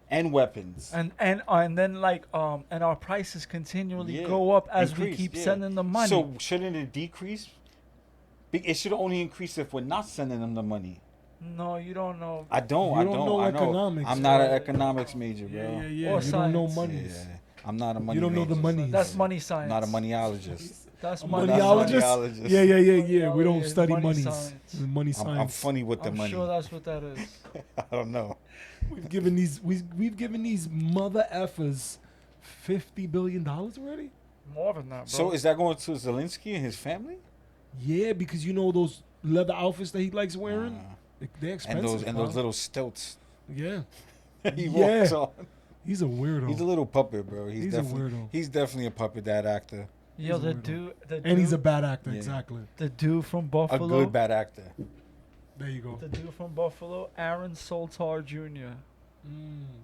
and weapons. And then like and our prices continually Yeah. go up as we Increase, keep yeah. sending the money. So shouldn't it decrease? It should only increase if we're not sending them the money. no, you don't know. I don't. You I don't don't. know I know. economics, I'm not an bro. economics major, bro. yeah, yeah. Or You don't know science. money. Yeah. I'm not a money. You don't know the major. money. That's money science. I'm not a moneyologist. That's A money moneyologist? science. Moneyologist. Yeah. We don't Yeah, study money monies. science. Money I'm science. funny with the I'm money. sure that's what that is. I don't know. We've given these mother effers $50 billion already. More than that, bro. So is that going to Zelensky and his family? Yeah, because you know those leather outfits that he likes wearing. They're expensive. And those little stilts Yeah, he Yeah. walks on. he's a weirdo. He's a little puppet, bro. He's a weirdo. He's definitely a puppet, that actor. Yo, he's a the weirdo. dude, and he's a dude- bad actor. Yeah. Exactly. the dude from A Buffalo. good bad actor. There you go. The dude from Buffalo, Aaron Soltar Jr.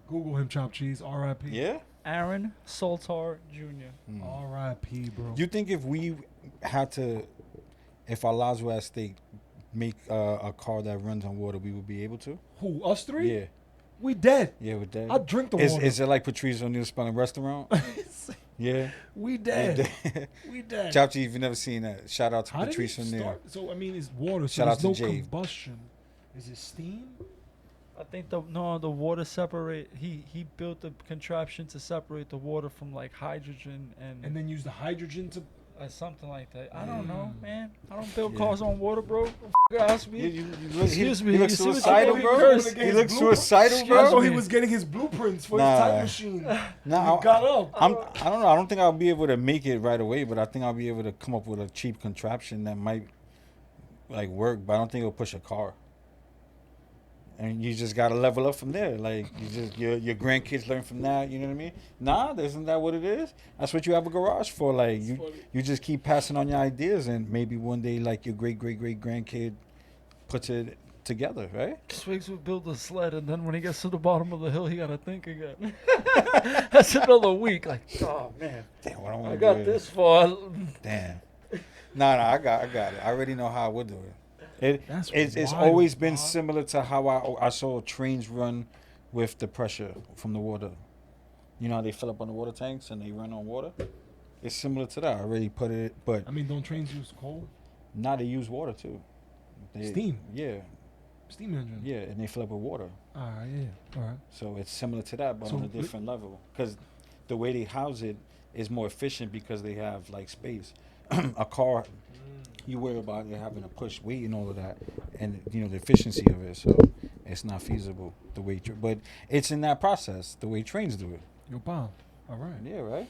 Google him, Chopt Cheese. R.I.P. Yeah? Aaron Soltar Jr. R.I.P. Bro. You think if we had to, if our lives were at stake, make a car that runs on water, we would be able to? Who? Us three? Yeah. We dead. Yeah, with that. I drink the is, water. Is it like Patrice O'Neal spelling restaurant? Yeah. We dead. We dead. Chopt Cheese, if you've never seen that, shout out to How did Patrice he O'Neal. start? So I mean, it's water. So Shout out there's to no Jay. combustion. Is it steam? I think the water separate. He built the contraption to separate the water from like hydrogen And then use the hydrogen to. something like that. I don't know, man. I don't build Yeah. cars on water, bro. Ask me. Excuse me, He looks you see what suicidal, you bro. cursed? He looks suicidal, I thought bro. he was getting his blueprints for Nah. his time machine. Nah, He got up. I don't know. I don't think I'll be able to make it right away, but I think I'll be able to come up with a cheap contraption that might like work, but I don't think it'll push a car. And you just gotta level up from there. Like you just your grandkids learn from that. You know what I mean? Nah, isn't that what it is? That's what you have a garage for. Like you just keep passing on your ideas, and maybe one day like your great grandkid puts it together, right? Swigs would build a sled, and then when he gets to the bottom of the hill, he gotta think again. That's another week. Like, oh man, Damn, what I wanna I do got is- this far. Damn. Nah, I got it. I already know how I would do it. That's It's wild, always been dog. similar to how I saw trains run with the pressure from the water. You know how they fill up on the water tanks and they run on water? It's similar to that. I already put it, but I mean, don't trains use coal? now they use water too. Steam. Yeah, Steam engine. yeah, and they fill up with water. All right, yeah. All right. So it's similar to that, but So on a we- different level. Because the way they house it is more efficient because they have like space. A car, you worry about it having to push weight and all of that, and you know the efficiency of it. So it's not feasible the way, but it's in that process the way trains do it. Yo, Bob. All right. Yeah, right.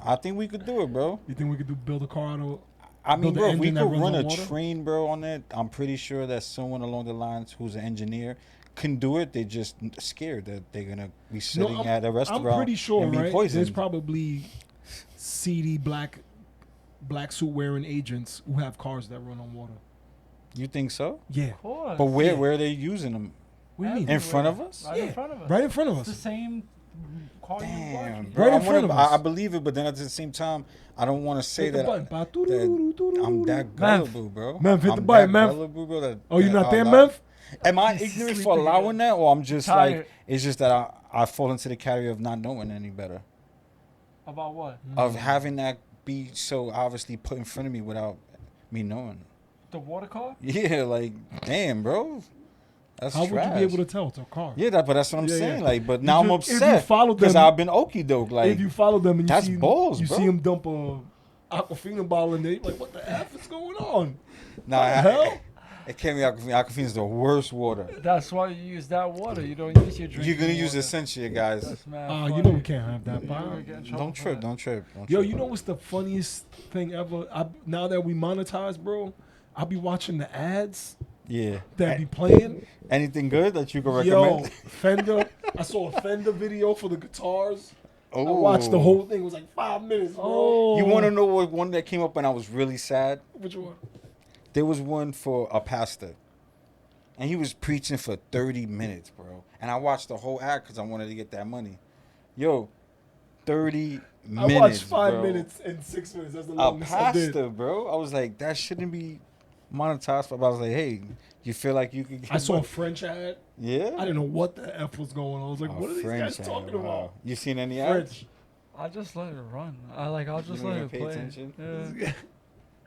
I think we could do it, bro. You think we could build a car out of? I mean, Build bro, an if we engine that could runs run on a water? train, bro, on it, I'm pretty sure that someone along the lines who's an engineer can do it. They're just scared that they're gonna be sitting at a restaurant I'm pretty sure, and be right? poisoned. There's probably seedy black suit wearing agents who have cars that run on water. You think so? Yeah. Of course. But where Yeah. where are they using them? What do you mean? In front of us? Right Yeah, in front of us. right in front of It's the us. same car you Damn, watching. bro. Right in I front of us. I believe it, but then at the same time, I don't want to say Hit the that, button. that I'm that gullible, bro. Memph, hit the I'm button, that Memph. gullible, bro. Oh, you that not I there, allow- Memph? Am I He's ignorant for sleeping allowing again. that, or I'm just Tired. like it's just that I fall into the category of not knowing any better, About what? of having that be so obviously put in front of me without me knowing. The water car? Yeah, like damn, bro. That's How would you trash. be able to tell? It's a car. Yeah, but that's what I'm Yeah, yeah. saying. Like, but now I'm If you upset follow because them- I've been okey doke. Like, if you follow them and you that's see balls, you bro. see them dump a Aquafina bottle in there, you're like, what the F is going on? nah, What the hell? it can't be Aquafina. Aquafina is the worst water. That's why you use that water. You don't use your drinking You're gonna use water. Essentia, guys. That's mad You funny. know we can't have that. You're Pop. gonna get in trouble Don't for trip, that. don't trip. Don't Yo, trip. you know what's the funniest thing ever? Now that we monetize, bro, I'll be watching the ads Yeah. that be playing. Anything good that you can Yo, recommend? Fender. I saw a Fender video for the guitars. I Oh. watched the whole thing. It was like 5 minutes, bro. Oh. You want to know what one that came up and I was really sad? Which one? There was one for a pastor, and he was preaching for 30 minutes, bro. And I watched the whole ad because I wanted to get that money. Yo, 30 minutes. I watched 5 bro. minutes and 6 minutes. That's the A longest I did. pastor, bro. I was like, that shouldn't be monetized. But I was like, hey, you feel like you could get I saw a money? French ad. Yeah? I didn't know what the F was going on. I was like, Oh, what are these French guys ad, talking wow. about? You seen any ads? French. I just let it run. I'll just don't let even it pay play. attention? Yeah.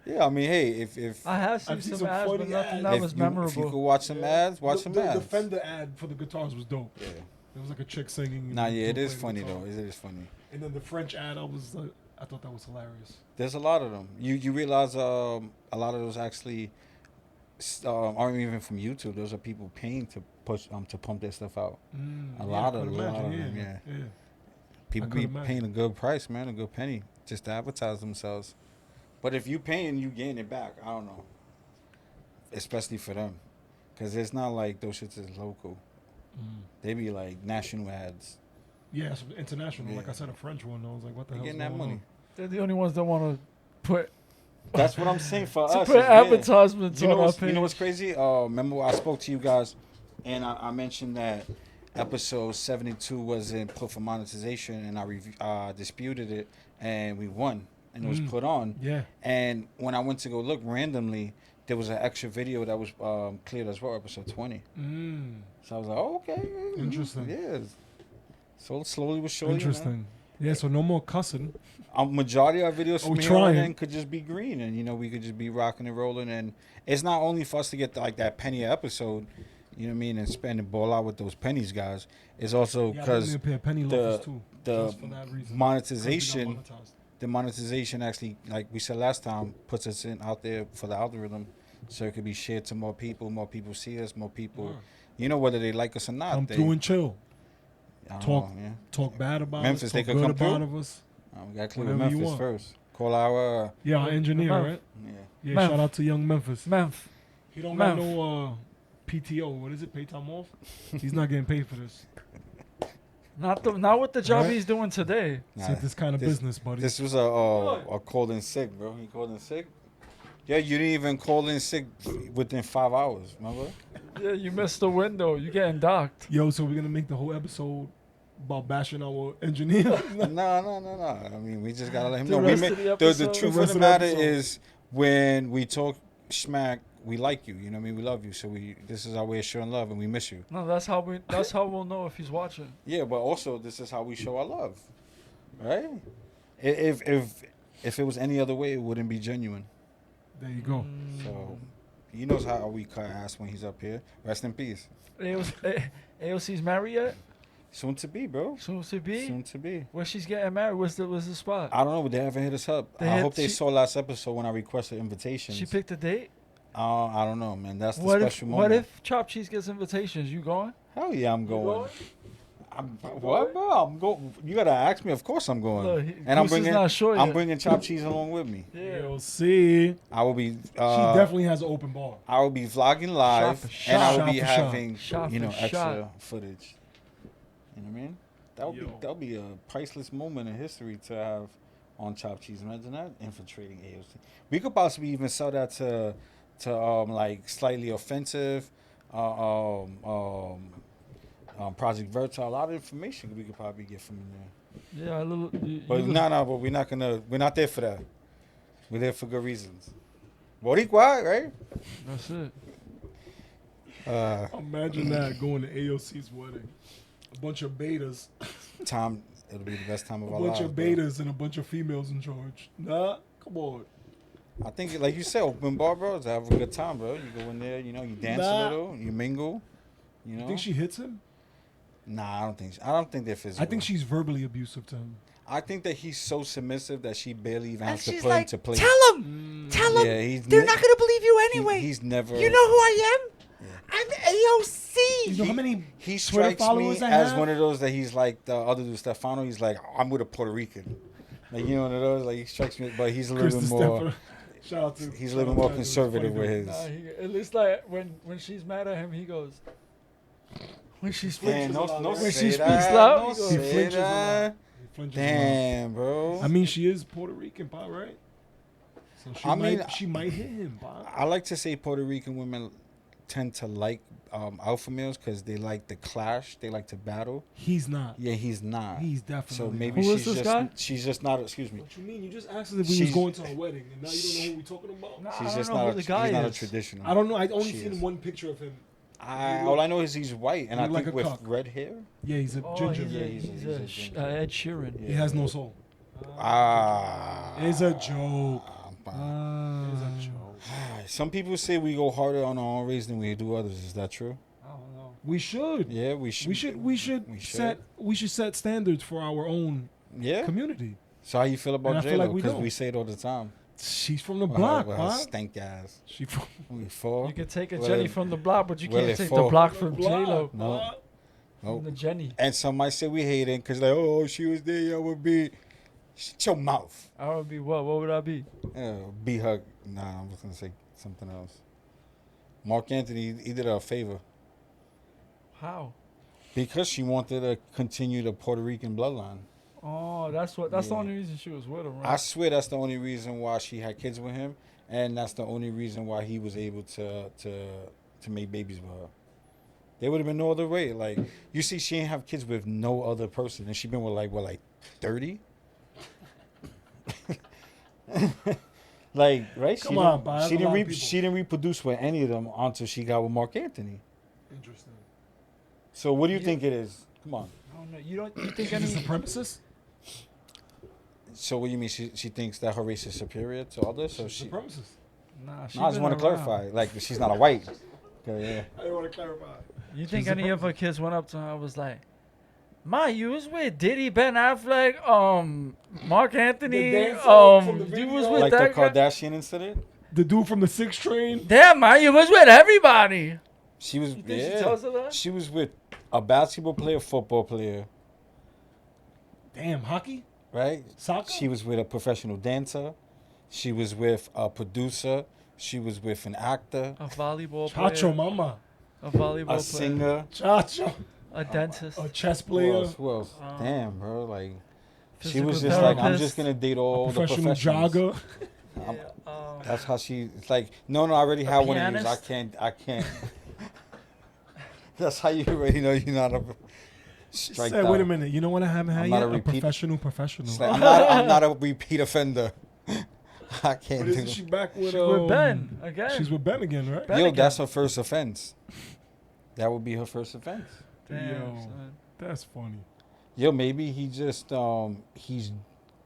Yeah, I mean, hey, if I have I've seen seen some some ads, but funny nothing ads. that if was you, if you memorable. could watch some ads, watch some the ads. Fender ad for the guitars was dope. Yeah. It was like a chick singing. Nah, and yeah, it dude is playing funny guitar. though. It is funny. And then the French ad, I thought that was hilarious. There's a lot of them. You realize a lot of those actually aren't even from YouTube. Those are people paying to push to pump their stuff out. A lot of them, yeah. People could be imagine. paying a good price, man, a good penny, just to advertise themselves. But if you paying, you getting it back. I don't know, especially for them, because it's not like those shits is local. They be like national ads. Yeah, it's international. Yeah. Like I said, a French one. I was like, what the They hell? getting that money. They're the only ones that want to put That's what I'm saying for to us. put is, yeah. advertisements You know on our what's, page. you know what's crazy? Remember I spoke to you guys, and I mentioned that episode 72 wasn't put for monetization, and I disputed it, and we won, and it was put on. Yeah. And when I went to go look randomly, there was an extra video that was cleared as well, episode 20. So I was like, oh, okay. Interesting. Yeah. So slowly but surely. Interesting. Yeah, so no more cussing. Majority of our videos from we here on trying. in could just be green, and we could just be rocking and rolling. And it's not only for us to get like that penny a episode, you know what I mean, and spend and ball out with those pennies, guys. It's also Yeah, because pay penny the loafers too. the just for that reason. 'Cause we got monetization, monetized. the monetization actually, like we said last time, puts us in out there for the algorithm, so it could be shared to more people see us, more people, whether they like us or not. Come they, through and chill. I don't talk. know, yeah. Talk bad about Memphis, us. they Talk could good come about through? us. We got to clear with Whatever you Memphis want. first. Call our Yeah, our engineer, Memph. right? yeah. Yeah, Memph. shout out to young Memphis. Memph. He don't got Memph. no PTO. What is it? Pay time off? He's not getting paid for this. Not with the job Right? he's doing today. Nah, It's this kind of this- business, buddy. This was a called in sick, bro. He called in sick. Yeah, you didn't even call in sick within 5 hours. Remember? Yeah, you missed the window. You getting docked. Yo, so we're gonna make the whole episode about bashing our engineer. No. I mean, we just gotta let him The know. rest The of the episode? truth The of rest the of the matter episode. is when we talk smack, we like you. You know what I mean? We love you. So this is our way of showing love, and we miss you. No, that's how we'll know if he's watching. Yeah, but also this is how we show our love, right? If it was any other way, it wouldn't be genuine. There you go. So he knows how we cut ass when he's up here. Rest in peace. AOC's married yet? Soon to be, bro. Soon to be. Soon to be. Where she's getting married? Where's the spot? I don't know, but they haven't hit us up. I hope they saw last episode when I requested invitations. She picked a date. I don't know, man. That's the What special if moment. what if Chopt Cheese gets invitations? You going? Hell yeah, I'm going. going? What, bro? I'm going. You gotta ask me. Of course, I'm going. Look, and I'm Goose is bringing. not sure I'm yet. bringing chopped cheese along with me. Yeah. You'll see. I will be. She definitely has an open bar. I will be vlogging live, Shot for and I will shot. be Shot for shot. having Shot for extra shot. footage. You know what I mean? Yo. That'll be a priceless moment in history to have on Chopped Cheese. Imagine that infiltrating AOC. We could possibly even sell that to to like slightly offensive. Project Verta, a lot of information we could probably get from in there. Yeah, a little. But no, but we're not there for that. We're there for good reasons. Boricua, right? That's it. Imagine that going to AOC's wedding. A bunch of betas. Tom, it'll be the best time of A our bunch lives. of bro. betas and a bunch of females in charge. Nah, come on. I think, like you said, open bar, bro, is to have a good time, bro. You go in there, you know, you dance Nah. a little, you mingle. You know? You think she hits him? Nah, I don't think they're physical. I think she's verbally abusive to him. I think that he's so submissive that she barely even And has to she's put like, him to play. tell him. Tell him. Yeah, he's They're not going to believe you he- anyway. he's never. You know who I am? I'm AOC. You know how many He Twitter strikes me followers I as have? one of those that he's like the other dude, Stefano. He's like, I'm with a Puerto Rican. Like, you know, one of those. Like, he strikes me, but he's a little Chris bit more. Stefano. Shout out to. He's a little bit more conservative with his. It looks like when she's mad at him, he goes. When she speaks, Man, no When she say speaks that. loud, Don't he goes- He say flinches a that. lot. He flinches a lot. Damn, bro. I mean, she is Puerto Rican, pa, right? So I mean, she might hit him, pa. I like to say Puerto Rican women tend to like alpha males because they like the clash. They like to battle. He's not. Yeah, he's not. He's definitely. So not. maybe Who is she's this just guy? she's just not. Excuse me. What you mean? You just asked us if we was She's- going to a wedding, and now you don't know who we talking about. Nah, I She's don't just know not. who A, the he's guy not a is. traditional. I don't know. I've only She seen is. one picture of him. All I know is he's white, and He I look think like a with cuck. red hair. Yeah, he's a Oh, ginger. he's he's a a ginger. Ed Sheeran. He has no soul. Ah. It's a joke. Ah. It's a joke. Some people say we go harder on our own race than we do others. Is that true? I don't know. We should. Yeah, we should. We should set standards for our own Yeah. community. So how you feel And about I feel J Lo? like we Because don't. we say it all the time. She's from the block, with her pa. stank ass. She from We fall. You can take a Well, Jenny from the block, but you well, can't it take fall. the block from the J block, Lo. No. pa. Nope. The Jenny. And some might say we hate it because like, oh, she was there. Yeah, would be. Shut your mouth. I would be what? What would I be? Be her. Nah, I was gonna say something else. Mark Anthony, he did her a favor How? because she wanted to continue the Puerto Rican bloodline. Oh, that's what. That's the Yeah. only reason she was with him, I right? swear that's the only reason why she had kids with him, and that's the only reason why he was able to make babies with her. There would have been no other way. Like, you see, she didn't have kids with no other person, and she been with like 30. Like, right? Come on, Pa, that's she a didn't lot of people. she didn't reproduce with any of them until she got with Mark Anthony. Interesting. So what do you Yeah. think it is? Come on. I don't know. You think She's a any? supremacist? So what do you mean? She thinks that her race is superior to others? So She's a she. supremacist. Nah, she No, I just been want to around. clarify. Like, she's not a white. Okay, yeah. I want to clarify. You think She's a any of her supremacist. kids went up to her and was like, "Ma, you was with Diddy, Ben Affleck, Mark Anthony, dancer from the you was video? with Like the that guy? Kardashian incident. The dude from the 6 train. Damn, ma, you was with everybody." She was. You think Yeah. she tells her that? She was with a basketball player, football player, Damn, hockey? right? Soccer? She was with a professional dancer. She was with a producer. She was with an actor, A volleyball player. Chacho mama. A volleyball a player. singer. Chacho. A dentist. A chess Who player. else? Who else? Um, Damn, bro. Like, she physical was just like, I'm therapist. just gonna date all A the professional professionals. jogger. Yeah, That's how she. It's like, no, I already have one of these. pianist? I can't. That's how you already know you're not a. Strike Said, wait a minute. You know what I haven't had I'm not yet? a A repeat- professional. It's like, I'm not a repeat offender. I can't But do isn't she it. back with, she's with Ben again. She's with Ben again, right? Ben Yo, again. that's her first offense. That would be her first offense. Damn, Yo. son. That's funny. Yo, maybe he just he's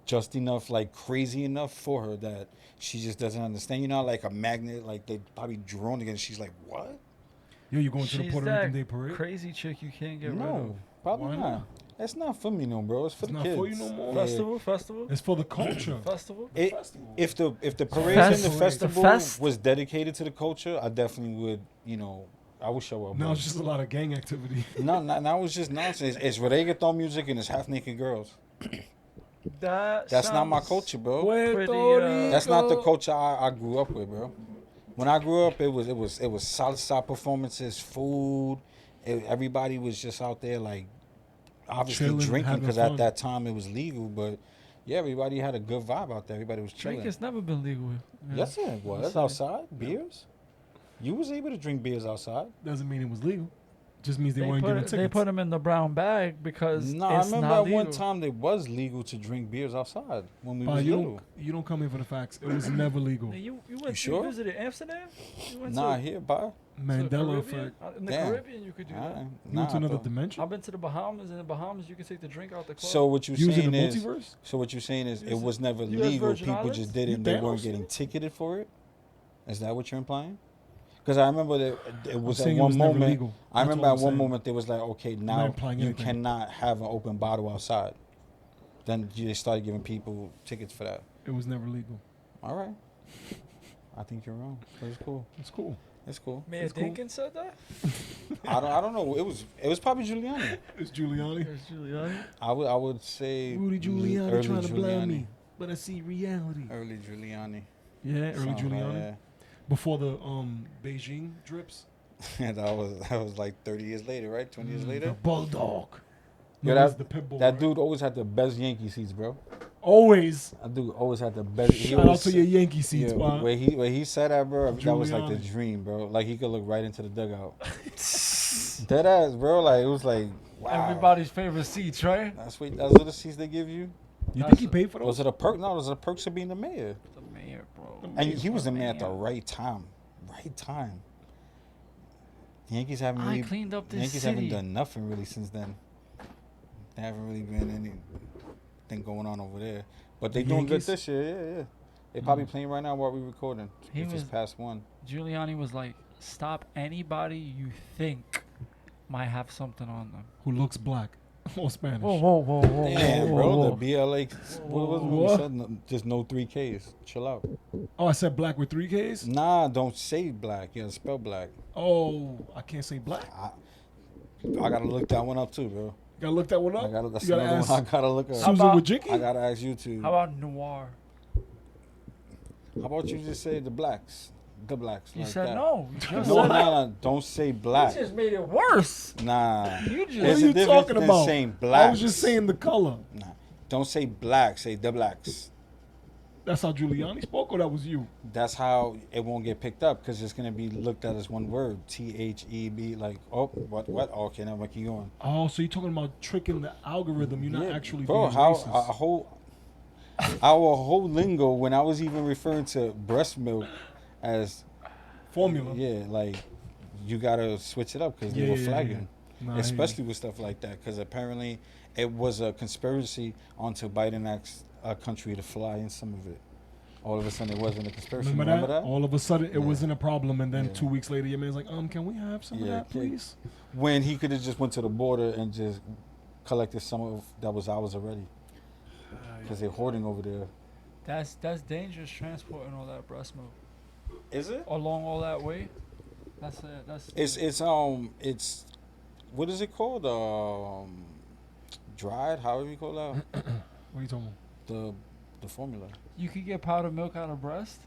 just enough, like, crazy enough for her that she just doesn't understand. You know, like a magnet, like they probably drawn again. She's like, what? Yo, you going to the She's Puerto that Rican Day Parade? crazy chick you can't get rid of. No, probably Why not. not? That's not for me, no, bro. It's for It's the not kids. for you no more? Yeah. Festival. It's for the culture. Festival. If the parade Fest. and the festival The fest. was dedicated to the culture, I definitely would. You know, I would show up. Now bro. it's just a lot of gang activity. No, now it's just nonsense. It's reggaeton music and it's half naked girls. That's not my sounds- culture, bro. Puerto That's not the Rico. culture I grew up with, bro. When I grew up, it was salsa performances, food. Everybody was just out there, like, obviously Chilling, drinking having because fun. at that time it was legal. But yeah, everybody had a good vibe out there. Everybody was chilling. Drink has never been legal. Yes, it was Yes, outside beers. You was able to drink beers outside. Doesn't mean it was legal. Just means they weren't put giving it- tickets. They put them in the brown bag because No, I it's remember not at one legal. time it was legal to drink beers outside when we was you little. don't come in for the facts. It was never legal. Hey, you went You sure? visited Amsterdam? You went Nah, to, here, bye. to the Mandela Caribbean? effect. In the Damn. Caribbean, you could do that. Alright. You went to another bro. dimension. I've been to the Bahamas. In the Bahamas, you can take the drink out the club. So what you You was in saying the is, multiverse. so what you're saying is, You it was- was never you was legal. Virgin People Islands? just did it. You and They Thanos? weren't getting ticketed for it. Is that what you're implying? Because I remember that it was at saying it one was never moment. legal. I That's remember all at I'm one saying. moment they was like, okay, not now implying you anything. cannot have an open bottle outside. Then they started giving people tickets for that. It was never legal. All right. I think you're wrong. But it's cool. It's cool. It's cool. Mayor it's cool. Dinkins said that? I don't know. It was probably Giuliani. It's Giuliani. It's Giuliani. I would say Rudy Giuliani early trying to blind Giuliani. me, but I see reality. Early Giuliani. Yeah, early Something like Giuliani. that. Before the Beijing drips. Yeah, that was like 30 years later, right? 20 years The later. bulldog. Yo, No, that's the pit bull. That right? dude always had the best Yankee seats, bro. Always. That dude always had the best. Shout out to your Yankee seats, yeah, Bob. where he said that, bro, that was like the Giuliani. dream, bro. Like he could look right into the dugout. Dead ass, bro. Like it was like, wow. Everybody's favorite seats, right? That's what the seats they give you. You think he paid for Was those? it a perk? No, it was a perks of being the mayor. The mayor, bro. And he was the mayor at the right time. Right time. The Yankees haven't I really. cleaned up The this Yankees haven't city. done nothing really since then. There haven't really been anything going on over there. But they The doing good Yankees? this year. Yeah, yeah. They probably playing right now while we recording. He If it's was- past one. Giuliani was like, stop anybody you think might have something on them. Who looks black or Spanish? Whoa. Damn, bro. whoa. The BLA. What was it we What? said? No, just no 3Ks. Chill out. Oh, I said black with 3 Ks? Nah, don't say black. You gotta spell black. Oh, I can't say black. I gotta look that one up too, bro. Gotta look that one up. That's You gotta another ask one I gotta look up. Susan about- Wojcicki? I gotta ask you two. How about noir? How about you just say the blacks? The blacks. You like said that. no. You just No, said nah, don't say black. You just made it worse. Nah. You just. What There's are a you difference talking than about? saying I blacks. was just saying the color. Nah. Don't say black. Say the blacks. That's how Giuliani spoke, or that was you? That's how it won't get picked up because it's gonna be looked at as one word. THEB. Like, oh, what? Okay, now we keep going. Oh, so you're talking about tricking the algorithm. You're not Yeah, actually bro. being How racist. our whole lingo when I was even referring to breast milk as Formula. yeah, like you gotta switch it up because they Yeah, were yeah, flagging, yeah. Nah, I hear you. especially with stuff like that. Because apparently it was a conspiracy onto Biden asked a country to fly in some of it. All of a sudden, it wasn't a conspiracy. Remember that? All of a sudden, it Yeah. wasn't a problem, and then Yeah. 2 weeks later, your man's like, can we have some of Yeah, that, please? When he could have just went to the border and just collected some of that was ours already, because they're hoarding over there. That's dangerous transporting all that breast milk Is it? along all that way. That's It's what is it called? Dried? However you call that? What are you talking about? The formula. You could get powdered milk out of breast.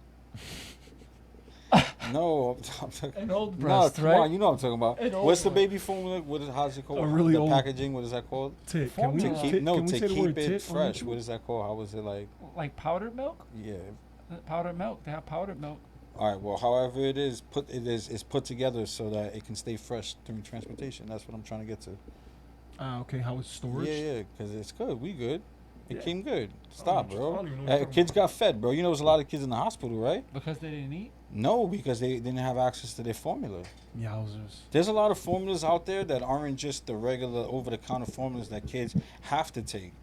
No, I'm talking. An old No, breast, come right? on, you know what I'm talking about. An old What's the one. baby formula? How's it called? A really the old- packaging. What is that called? Tit. Can we- To Formula. keep tit? no, Can we to say the keep word it tit on fresh. YouTube? What is that called? How is it like? Like powdered milk. Yeah. Powdered milk. They have powdered milk. All right. Well, however it is put together so that it can stay fresh during transportation. That's what I'm trying to get to. Okay, how it's storage? Yeah, because it's good. We good. It Yeah. came good. Stop, I bro. don't even know what you're talking Kids about. got fed, bro. You know, there's a lot of kids in the hospital, right? Because they didn't eat. No, because they didn't have access to their formula. Yowzers. There's a lot of formulas out there that aren't just the regular over-the-counter formulas that kids have to take.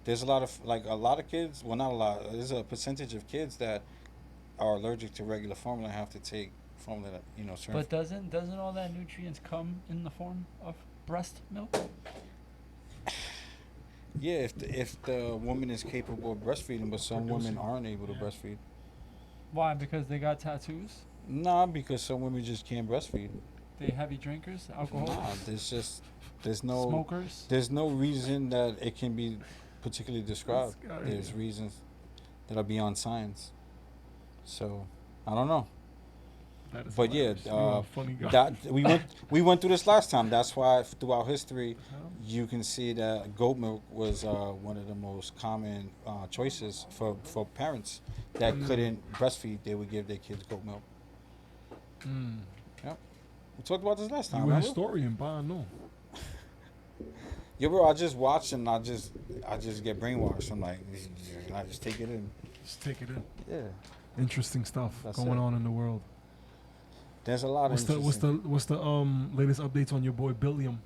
There's a lot of kids. Well, not a lot. There's a percentage of kids that are allergic to regular formula and have to take formula that certain. But doesn't all that nutrients come in the form of breast milk? Yeah, if the woman is capable of breastfeeding, but some women aren't able to breastfeed. Why? Because they got tattoos. Nah, because some women just can't breastfeed. They heavy drinkers, alcohol, Nah, there's no smokers. there's no reason that it can be particularly described. This guy. There's reasons that are beyond science. So I don't know. That is But yeah, hilarious. You are a funny guy. that we went through this last time. That's why throughout history, you can see that goat milk was one of the most common choices for parents that couldn't breastfeed. They would give their kids goat milk. Yep. We talked about this last time. You're a Remember? historian, but I know. Yo, bro, I just watch and I just get brainwashed. I'm like, I just take it in. Just take it in. Yeah. Interesting stuff That's going it. on in the world. There's a lot What's of what's the latest updates on your boy Billiam?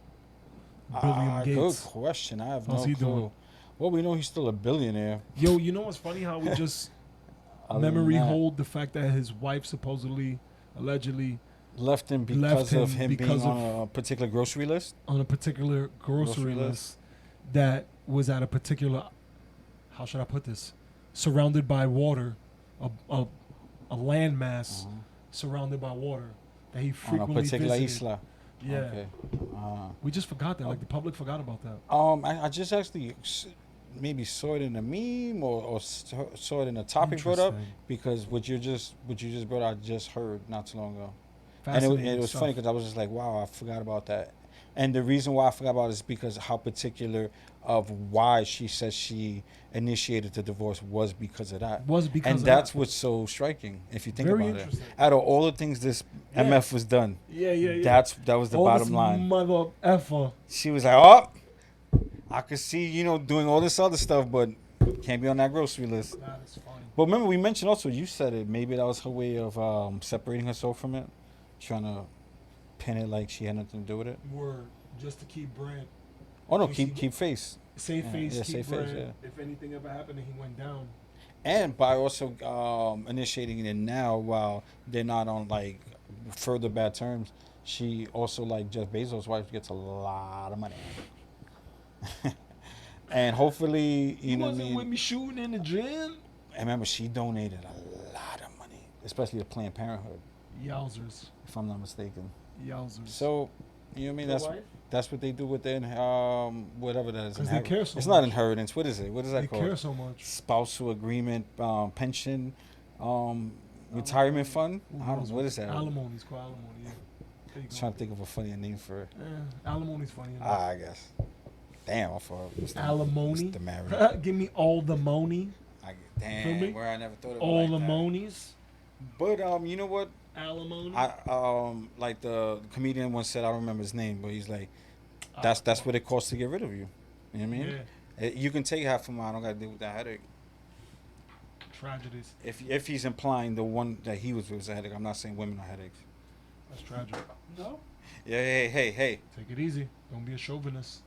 Billiam Good Gates. question. I have How's no he clue. doing? Well, we know he's still a billionaire. Yo, you know what's funny? How we just Other than memory that, hold the fact that his wife supposedly, allegedly, left him because left of him him being because on a particular grocery list. on a particular grocery Grocery list that was at a particular, how should I put this, surrounded by water, a landmass surrounded by water that he On a frequently particular visited. isla. Yeah, Okay. we just forgot that. Like the public forgot about that. I just actually maybe saw it in a meme or saw it in a topic brought up Interesting. because what you just brought I just heard not too long ago. And Fascinating it was stuff. funny because I was just like, wow, I forgot about that. And the reason why I forgot about it is because how particular of why she says she initiated the divorce was because of that. Was because and of that's that. what's so striking if you think Very about it. interesting. Out of all the things this Yeah. MF was done, Yeah. that was the All bottom this line. Mother effer. She was like, oh, I could see, doing all this other stuff, but can't be on that grocery list. That is funny. But remember, we mentioned also, you said it, maybe that was her way of separating herself from it, trying to pin it like she had nothing to do with it. Word, just to keep bread. Oh, no, You keep see- face. Save Yeah, face, yeah, keep save bread. face, yeah. If anything ever happened and he went down. And by also initiating it now while they're not on, like, further bad terms, she also, like Jeff Bezos' wife, gets a lot of money. And hopefully, you know what I wasn't mean? with me shooting in the gym. And remember, she donated a lot of money, especially to Planned Parenthood, Yowzers. if I'm not mistaken. Yowzers. So, you know what I mean? The wife? That's what they do with their whatever that is. 'Cause they care so It's much. not inheritance. What is it? What is that They called? care so much. Spousal agreement, pension, retirement fund. Who I don't knows know. What is that? Alimony. It's called alimony. Yeah. There you go. Trying to think of a funnier name for it. Alimony's funny enough. I guess. Damn, I thought Mr. Alimony. Mr. Marriott. Give me all the money. Damn, Feel me? where I never thought of it All like the that. monies. But you know what? Alimony. Like the comedian once said, I don't remember his name, but he's like, that's what it costs to get rid of you. You know what I mean? Yeah. You can take half of mine. I don't got to deal with that headache. Tragedies. If he's implying the one that he was a headache, I'm not saying women are headaches. That's tragic. No. Yeah, hey. Take it easy. Don't be a chauvinist.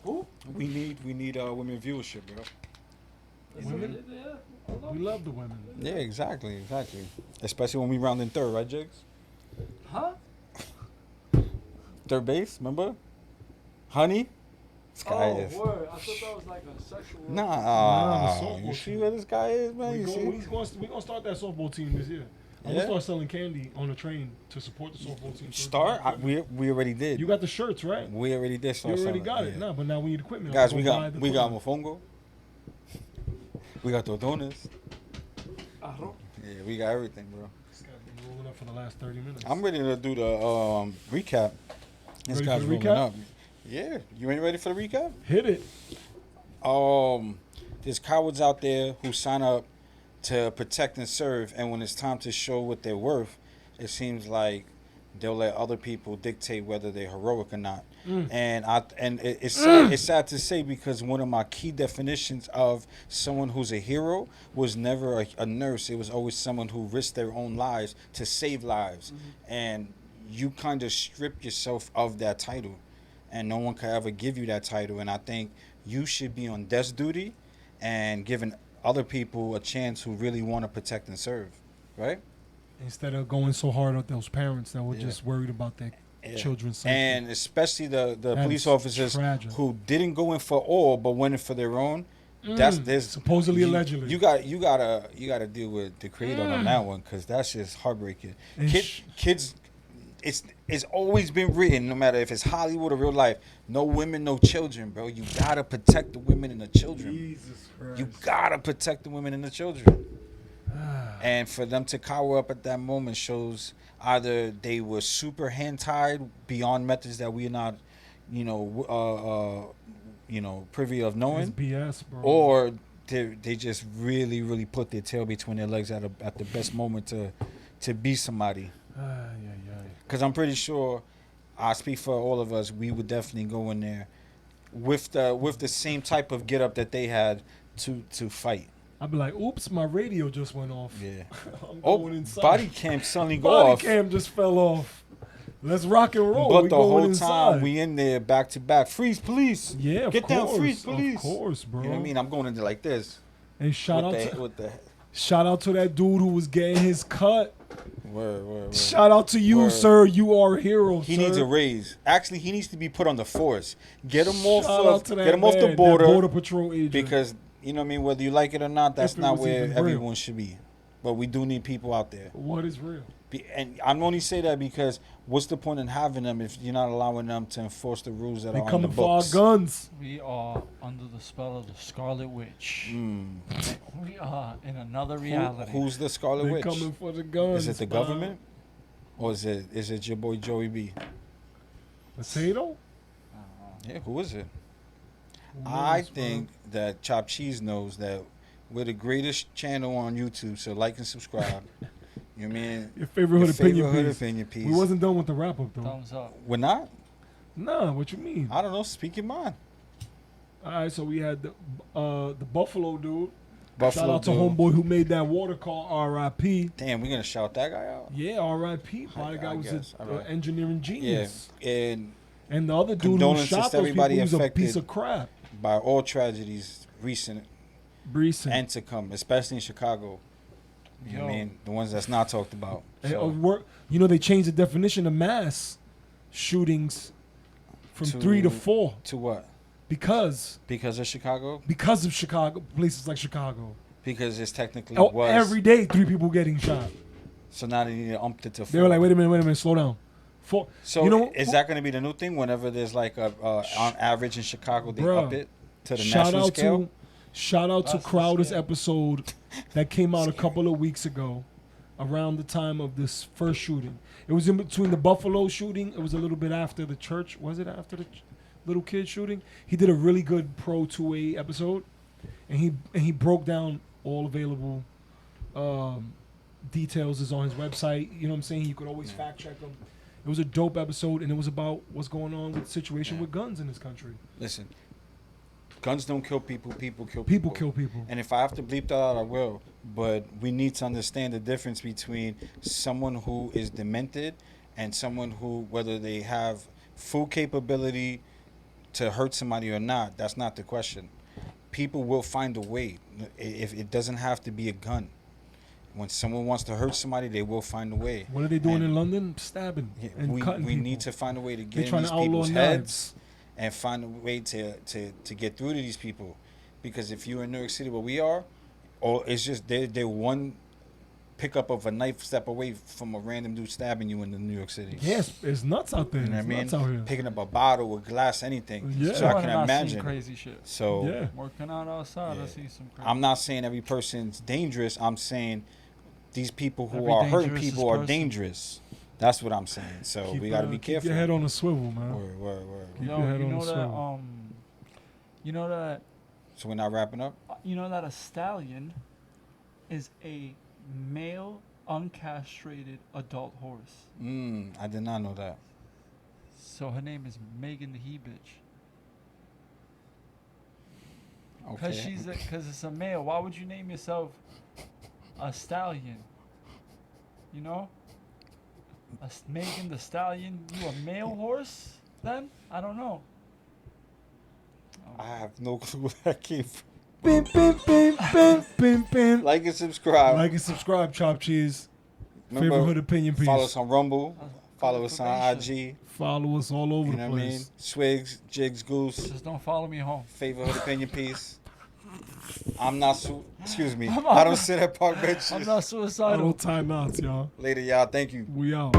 Who? We need women viewership, bro. Women? We love the women. Yeah, exactly. Especially when we round in third, right, Jigs? Huh? Third base, remember? Honey? This guy is. Word. I thought that was like a sexual. Nah, the softball you see team. where this guy is, man? We You see? gonna start that softball team this year. I'm Yeah? gonna start selling candy on the train to support the softball team. Start? We already did. You got the shirts, right? We already did. You start already selling, got it. yeah. Nah, but now we need equipment. Guys, I'm we gonna got buy the mofongo. equipment. We got dodones. Arroz. Yeah, we got everything, bro. This guy's been rolling up for the last 30 minutes. I'm ready to do the recap. This Ready guy's for the rolling recap? up. Yeah, you ain't ready for the recap? Hit it. There's cowards out there who sign up to protect and serve, and when it's time to show what they're worth, it seems like they'll let other people dictate whether they're heroic or not. And it's sad to say, because one of my key definitions of someone who's a hero was never a nurse. It was always someone who risked their own lives to save lives. And you kind of strip yourself of that title, and no one can ever give you that title. And I think you should be on desk duty and giving other people a chance who really want to protect and serve, right? Instead of going so hard at those parents that were Yeah. just worried about their Yeah. children's safety. And especially the That police is officers tragic. who didn't go in for all but went in for their own. There's Supposedly, allegedly. You gotta deal with the creator on that one, because that's just heartbreaking. And Kids, it's always been written, no matter if it's Hollywood or real life, no women, no children, bro. You gotta protect the women and the children. Jesus Christ. You gotta protect the women and the children. And for them to cower up at that moment shows either they were super hand-tied beyond methods that we're not, privy of It's knowing, BS, bro. or they just really, really put their tail between their legs at the best moment to to be somebody. Yeah. Because I'm pretty sure, I speak for all of us, we would definitely go in there with the same type of get up that they had to fight. I'd be like, oops, my radio just went off. Yeah. I'm Oh, going inside. body cam suddenly go Body off. cam just fell off. Let's rock and roll. But we the going whole inside. time we in there back to back. Freeze, police. Yeah, of Get course, down, freeze, police. Of course, bro. You know what I mean? I'm going in there like this. And shout out With to that dude who was getting his cut. word. Shout out to you, Word. sir. You are a hero. He sir. needs a raise. Actually, he needs to be put on the force. Get him Shout out off to that get him off man, the that border. border patrol agent. Because, you know what I mean, whether you like it or not, that's If it not was where even real. everyone should be. But we do need people out there. What is real? And I'm only say that because what's the point in having them if you're not allowing them to enforce the rules that They are on the coming for our books? guns. We are under the spell of the Scarlet Witch. We are in another reality. Who's the Scarlet They Witch? coming for the guns. Is it the man. government? Or is it your boy Joey B? Potato? Yeah, who is it? Who I knows, think that Chopt Cheese knows that we're the greatest channel on YouTube, so like and subscribe. You know what I mean? Your favorite hood opinion piece. piece. We wasn't done with the wrap up though. Thumbs up. We're not? Nah, what you mean? I don't know. Speak your mind. All right, so we had the Buffalo dude. Buffalo Shout out to dude. homeboy who made that water call. R.I.P. Damn, we're going to shout that guy out? Yeah, R.I.P. Probably guy I was guess. an All right. engineering Yeah. genius. And And the other dude who Condolences shot to those people everybody was a affected. piece of crap. by all tragedies, recent Breeson. and to come, especially in Chicago. You know what I Yo. mean? The ones that's not talked about. So, You know, they changed the definition of mass shootings from 3 to 4 to what? because Because of Chicago? of Chicago, places like Chicago. Because it's technically Oh, was. every day 3 people getting shot. So now they need to ump it to 4. They were like, wait a minute, slow down. 4. So you know, is that going to be the new thing? Whenever there's like a on average in Chicago, they Bruh, up it to the shout national out scale. to shout out to That's the Crowder's scale. episode that came out a couple of weeks ago, around the time of this first shooting. It was in between the Buffalo shooting. It was a little bit after the church. Was it after the little kid shooting? He did a really good Pro 2A episode, and he broke down all available details. Is on his website. You know what I'm saying? You could always fact check them. It was a dope episode, and it was about what's going on with the situation with guns in this country. Listen, guns don't kill people. People kill people. People kill people. And if I have to bleep that out, I will. But we need to understand the difference between someone who is demented and someone who, whether they have full capability to hurt somebody or not, that's not the question. People will find a way. If it doesn't have to be a gun. When someone wants to hurt somebody, they will find a way. What are they doing And in London? Stabbing and cutting we people. need to find a way to They're get in trying these to outlaw people's knives. heads and find a way to get through to these people. Because if you're in New York City where we are, or it's just they're one pickup of a knife step away from a random dude stabbing you in the New York City. Yes, it's nuts out there. You know what I It's mean? nuts out here. Picking up a bottle, a glass, anything. Yeah. So I Might can have not seen imagine. crazy shit. So Yeah. Working out outside, I Yeah. see some crazy. I'm not saying every person's dangerous. I'm saying these people who Every are hurting dangerous people is are person. dangerous. That's what I'm saying. So we got to be Keep careful. your head on a swivel, man. Word. Keep Yo, your head you on know the that swivel. you know that So we're not wrapping up? you know that a stallion is a male uncastrated adult horse. I did not know that. So her name is Megan the He Bitch. Okay. Because it's a male. Why would you name yourself a stallion? You know? Megan the Stallion. You a male horse then? I don't know. I have no clue where that came from. Bim, bim, bim, bim, bim, bim. Like and subscribe. Like and subscribe, Chopt Cheese. Remember, Favorite hood opinion piece. follow us on Rumble. Follow us on Information. IG. Follow us all over You the know what I mean? place. Swigs, Jigs, Goose. Just don't follow me home. Favorite hood opinion piece. I'm not excuse me. I'm I not- don't sit at park benches. I'm not I suicidal. don't timeouts, y'all. Later, y'all. Thank you. We out.